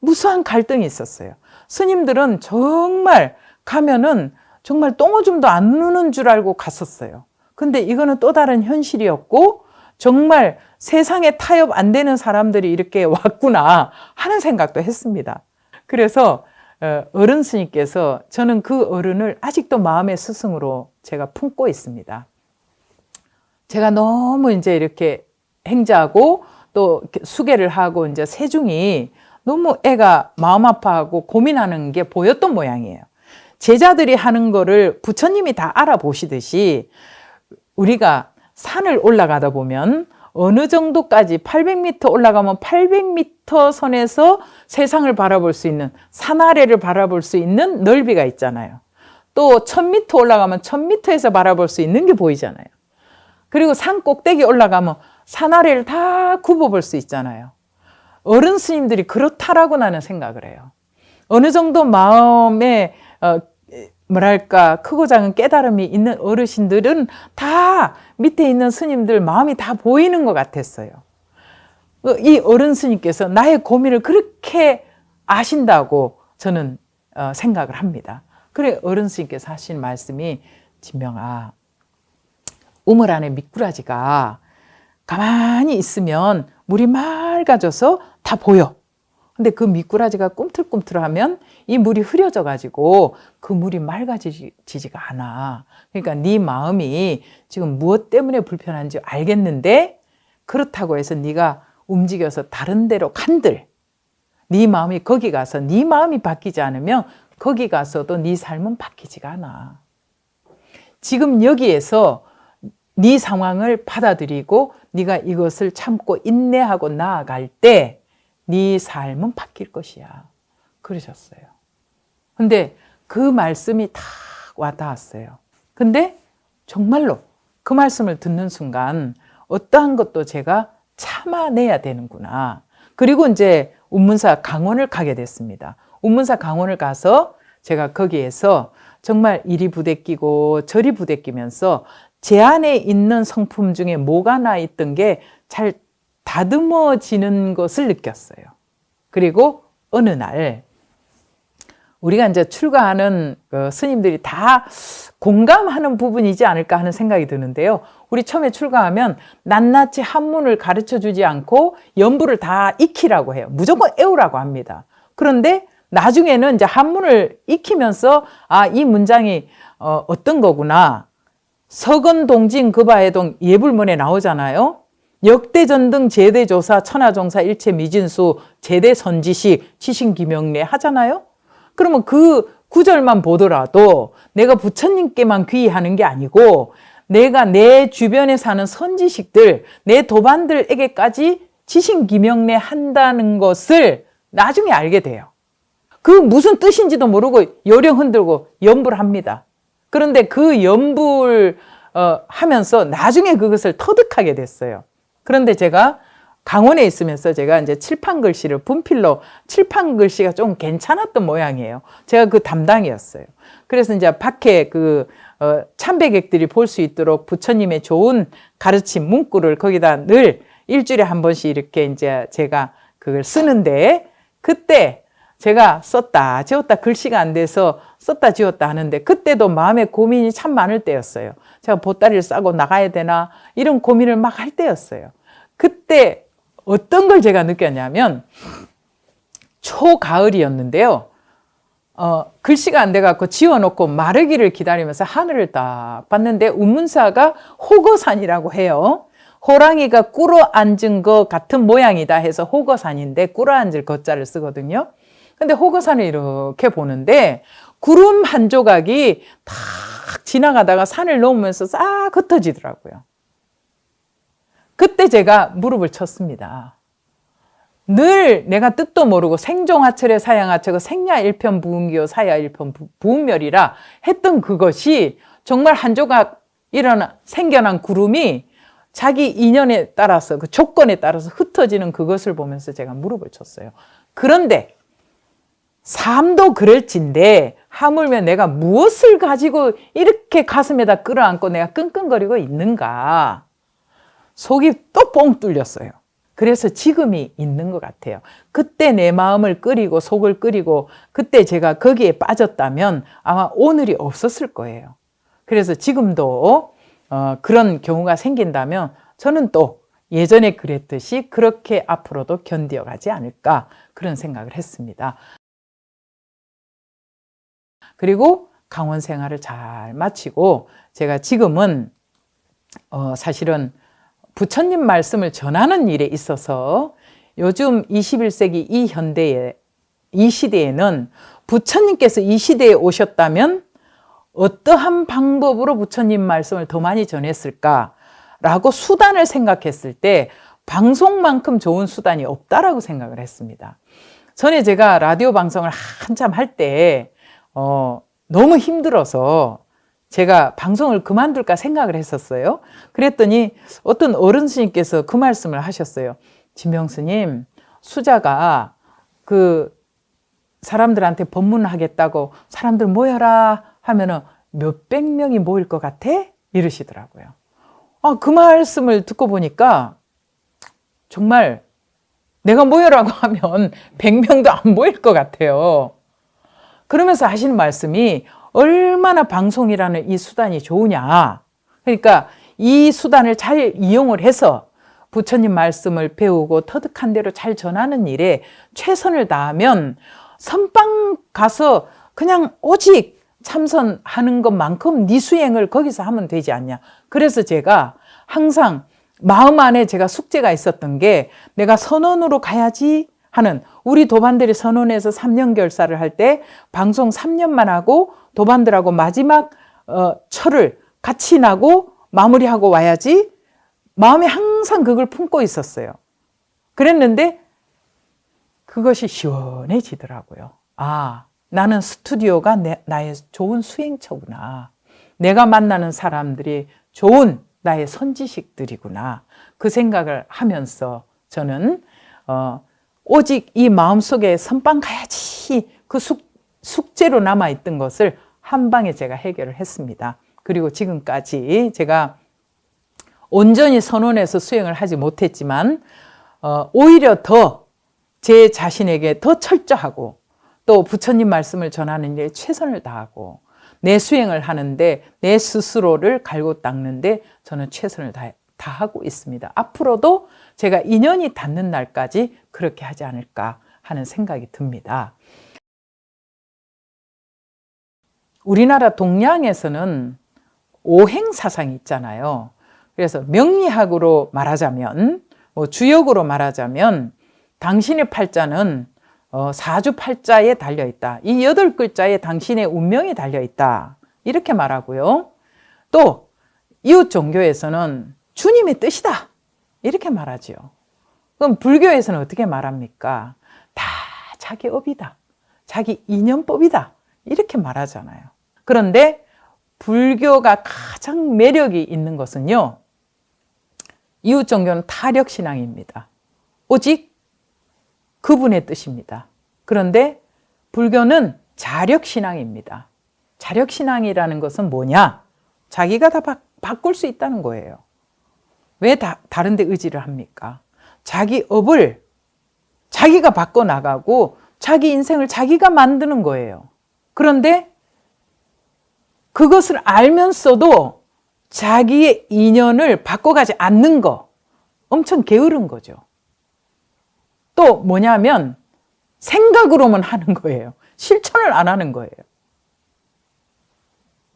무수한 갈등이 있었어요. 스님들은 정말 가면은 정말 똥오줌도 안 누는 줄 알고 갔었어요. 근데 이거는 또 다른 현실이었고, 정말 세상에 타협 안 되는 사람들이 이렇게 왔구나 하는 생각도 했습니다. 그래서 어른 스님께서, 저는 그 어른을 아직도 마음의 스승으로 제가 품고 있습니다. 제가 너무 이제 이렇게 행자하고 또 수계를 하고 이제 세중이 너무 애가 마음 아파하고 고민하는 게 보였던 모양이에요. 제자들이 하는 거를 부처님이 다 알아보시듯이 우리가 산을 올라가다 보면 어느 정도까지 800m 올라가면 800m 선에서 세상을 바라볼 수 있는, 산 아래를 바라볼 수 있는 넓이가 있잖아요. 또 1000m 올라가면 1000m에서 바라볼 수 있는 게 보이잖아요. 그리고 산 꼭대기 올라가면 산 아래를 다 굽어볼 수 있잖아요. 어른 스님들이 그렇다라고 나는 생각을 해요. 어느 정도 마음에 크고 작은 깨달음이 있는 어르신들은 다 밑에 있는 스님들 마음이 다 보이는 것 같았어요. 이 어른 스님께서 나의 고민을 그렇게 아신다고 저는 생각을 합니다. 그래 어른 스님께서 하신 말씀이, 진명아, 우물 안에 미꾸라지가 가만히 있으면 물이 맑아져서 다 보여. 근데 그 미꾸라지가 꿈틀꿈틀하면 이 물이 흐려져 가지고 그 물이 맑아지지가 않아. 그러니까 네 마음이 지금 무엇 때문에 불편한지 알겠는데, 그렇다고 해서 네가 움직여서 다른 데로 간들, 네 마음이 거기 가서 네 마음이 바뀌지 않으면 거기 가서도 네 삶은 바뀌지가 않아. 지금 여기에서 네 상황을 받아들이고 네가 이것을 참고 인내하고 나아갈 때 네 삶은 바뀔 것이야. 그러셨어요. 근데 그 말씀이 탁 와닿았어요. 근데 정말로 그 말씀을 듣는 순간 어떠한 것도 제가 참아내야 되는구나. 그리고 이제 운문사 강원을 가게 됐습니다. 운문사 강원을 가서 제가 거기에서 정말 이리 부대끼고 저리 부대끼면서 제 안에 있는 성품 중에 뭐가 나 있던 게 잘 다듬어지는 것을 느꼈어요. 그리고 어느 날 우리가 이제 출가하는 스님들이 다 공감하는 부분이지 않을까 하는 생각이 드는데요. 우리 처음에 출가하면 낱낱이 한문을 가르쳐 주지 않고 연부를 다 익히라고 해요. 무조건 외우라고 합니다. 그런데 나중에는 이제 한문을 익히면서 이 문장이 어떤 거구나. 서건동진 급아해동 예불문에 나오잖아요. 역대전등 제대조사 천하종사 일체 미진수 제대선지식 치신기명례 하잖아요. 그러면 그 구절만 보더라도 내가 부처님께만 귀의하는 게 아니고 내가 내 주변에 사는 선지식들, 내 도반들에게까지 지신기명례 한다는 것을 나중에 알게 돼요. 그 무슨 뜻인지도 모르고 요령 흔들고 연불 합니다. 그런데 그 연불 하면서 나중에 그것을 터득하게 됐어요. 그런데 제가 강원에 있으면서 제가 이제 칠판 글씨를 분필로 칠판 글씨가 좀 괜찮았던 모양이에요. 제가 그 담당이었어요. 그래서 이제 밖에 참배객들이 볼 수 있도록 부처님의 좋은 가르침 문구를 거기다 늘 일주일에 한 번씩 이렇게 이제 제가 그걸 쓰는데 그때 제가 썼다 지웠다 글씨가 안 돼서 썼다 지웠다 하는데 그때도 마음에 고민이 참 많을 때였어요. 제가 보따리를 싸고 나가야 되나 이런 고민을 막 할 때였어요. 그때 어떤 걸 제가 느꼈냐면 초가을이었는데요. 글씨가 안 돼갖고 지워놓고 마르기를 기다리면서 하늘을 딱 봤는데 운문사가 호거산이라고 해요. 호랑이가 꿇어 앉은 것 같은 모양이다 해서 호거산인데 꿇어 앉을 거자를 쓰거든요. 근데 호거산을 이렇게 보는데 구름 한 조각이 탁 지나가다가 산을 넘으면서 싹 흩어지더라고요. 그때 제가 무릎을 쳤습니다. 늘 내가 뜻도 모르고 생종하철의 사양하철고 생야일편 부은기요 사야일편 부은멸이라 했던 그것이 정말 한 조각 생겨난 구름이 자기 인연에 따라서 그 조건에 따라서 흩어지는 그것을 보면서 제가 무릎을 쳤어요. 그런데 삶도 그럴진데 하물며 내가 무엇을 가지고 이렇게 가슴에다 끌어안고 내가 끙끙거리고 있는가. 속이 또 뻥 뚫렸어요. 그래서 지금이 있는 것 같아요. 그때 내 마음을 끓이고 속을 끓이고 그때 제가 거기에 빠졌다면 아마 오늘이 없었을 거예요. 그래서 지금도 그런 경우가 생긴다면 저는 또 예전에 그랬듯이 그렇게 앞으로도 견뎌가지 않을까 그런 생각을 했습니다. 그리고 강원 생활을 잘 마치고 제가 지금은 사실은 부처님 말씀을 전하는 일에 있어서 요즘 21세기 이 현대에 이 시대에는 부처님께서 이 시대에 오셨다면 어떠한 방법으로 부처님 말씀을 더 많이 전했을까라고 수단을 생각했을 때 방송만큼 좋은 수단이 없다라고 생각을 했습니다. 전에 제가 라디오 방송을 한참 할 때 너무 힘들어서 제가 방송을 그만둘까 생각을 했었어요. 그랬더니 어떤 어른 스님께서 그 말씀을 하셨어요. 진명 스님, 수자가 그 사람들한테 법문하겠다고 사람들 모여라 하면은 몇백 명이 모일 것 같아? 이러시더라고요. 그 말씀을 듣고 보니까 정말 내가 모여라고 하면 100명도 안 모일 것 같아요. 그러면서 하시는 말씀이 얼마나 방송이라는 이 수단이 좋으냐. 그러니까 이 수단을 잘 이용을 해서 부처님 말씀을 배우고 터득한 대로 잘 전하는 일에 최선을 다하면 선방 가서 그냥 오직 참선하는 것만큼 네 수행을 거기서 하면 되지 않냐. 그래서 제가 항상 마음 안에 제가 숙제가 있었던 게 내가 선원으로 가야지 하는 우리 도반들이 선원에서 3년 결사를 할 때 방송 3년만 하고 도반들하고 마지막 철을 같이 나고 마무리하고 와야지 마음에 항상 그걸 품고 있었어요. 그랬는데 그것이 시원해지더라고요. 아, 나는 스튜디오가 나의 좋은 수행처구나. 내가 만나는 사람들이 좋은 나의 선지식들이구나. 그 생각을 하면서 저는 오직 이 마음속에 선방 가야지 그 숙제로 남아있던 것을 한 방에 제가 해결을 했습니다. 그리고 지금까지 제가 온전히 선원해서 수행을 하지 못했지만 오히려 더 제 자신에게 더 철저하고 또 부처님 말씀을 전하는 일에 최선을 다하고 내 수행을 하는데 내 스스로를 갈고 닦는데 저는 최선을 다하고 있습니다. 앞으로도 제가 인연이 닿는 날까지 그렇게 하지 않을까 하는 생각이 듭니다. 우리나라 동양에서는 오행사상이 있잖아요. 그래서 명리학으로 말하자면, 주역으로 말하자면 당신의 팔자는 사주팔자에 달려있다. 이 8글자에 당신의 운명이 달려있다. 이렇게 말하고요. 또 이웃 종교에서는 주님의 뜻이다. 이렇게 말하죠. 그럼 불교에서는 어떻게 말합니까? 다 자기 업이다. 자기 인연법이다. 이렇게 말하잖아요. 그런데 불교가 가장 매력이 있는 것은요. 이웃 종교는 타력신앙입니다. 오직 그분의 뜻입니다. 그런데 불교는 자력신앙입니다. 자력신앙이라는 것은 뭐냐? 자기가 다 바꿀 수 있다는 거예요. 왜 다른 데 의지를 합니까? 자기 업을 자기가 바꿔나가고 자기 인생을 자기가 만드는 거예요. 그런데 그것을 알면서도 자기의 인연을 바꿔가지 않는 거 엄청 게으른 거죠. 또 뭐냐면 생각으로만 하는 거예요. 실천을 안 하는 거예요.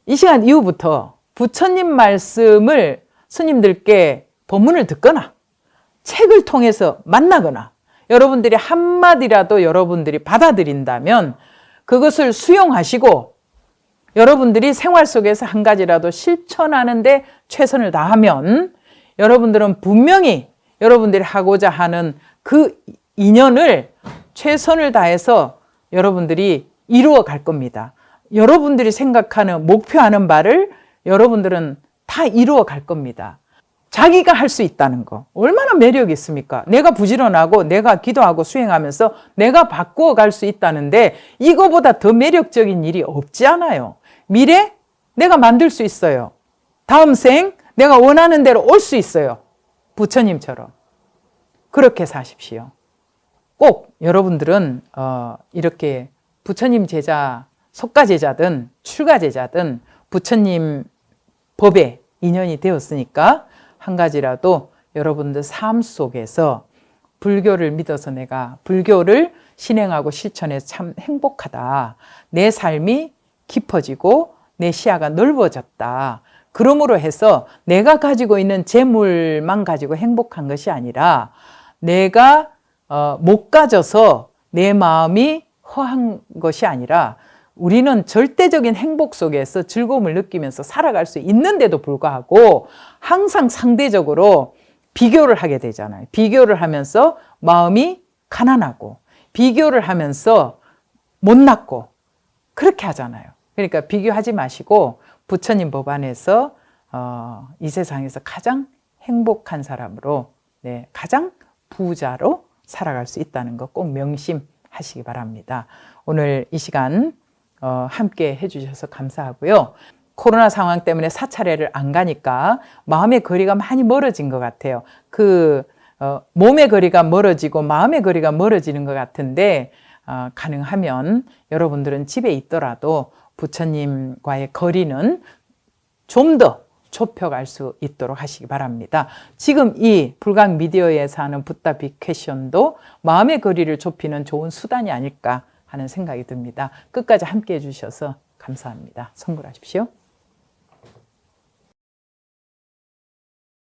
이 시간 이후부터 부처님 말씀을 스님들께 법문을 듣거나 책을 통해서 만나거나 여러분들이 한마디라도 여러분들이 받아들인다면 그것을 수용하시고 여러분들이 생활 속에서 한 가지라도 실천하는데 최선을 다하면 여러분들은 분명히 여러분들이 하고자 하는 그 인연을 최선을 다해서 여러분들이 이루어 갈 겁니다. 여러분들이 생각하는 목표하는 바를 여러분들은 다 이루어 갈 겁니다. 자기가 할 수 있다는 거 얼마나 매력이 있습니까? 내가 부지런하고 내가 기도하고 수행하면서 내가 바꾸어 갈 수 있다는데 이거보다 더 매력적인 일이 없지 않아요. 미래 내가 만들 수 있어요. 다음 생 내가 원하는 대로 올 수 있어요. 부처님처럼. 그렇게 사십시오. 꼭 여러분들은 이렇게 부처님 제자, 속가 제자든 출가 제자든 부처님 법에 인연이 되었으니까 한 가지라도 여러분들 삶 속에서 불교를 믿어서 내가 불교를 실행하고 실천해서 참 행복하다. 내 삶이 깊어지고 내 시야가 넓어졌다. 그러므로 해서 내가 가지고 있는 재물만 가지고 행복한 것이 아니라 내가 못 가져서 내 마음이 허한 것이 아니라 우리는 절대적인 행복 속에서 즐거움을 느끼면서 살아갈 수 있는데도 불구하고 항상 상대적으로 비교를 하게 되잖아요. 비교를 하면서 마음이 가난하고 비교를 하면서 못났고 그렇게 하잖아요. 그러니까 비교하지 마시고 부처님 법 안에서 이 세상에서 가장 행복한 사람으로 가장 부자로 살아갈 수 있다는 거 꼭 명심하시기 바랍니다. 오늘 이 시간 함께 해주셔서 감사하고요. 코로나 상황 때문에 사찰회를 안 가니까 마음의 거리가 많이 멀어진 것 같아요. 몸의 거리가 멀어지고 마음의 거리가 멀어지는 것 같은데 가능하면 여러분들은 집에 있더라도 부처님과의 거리는 좀 더 좁혀갈 수 있도록 하시기 바랍니다. 지금 이 불각 미디어에서 하는 붓다 빅퀘션도 마음의 거리를 좁히는 좋은 수단이 아닐까 하는 생각이 듭니다. 끝까지 함께 해주셔서 감사합니다. 성불하십시오.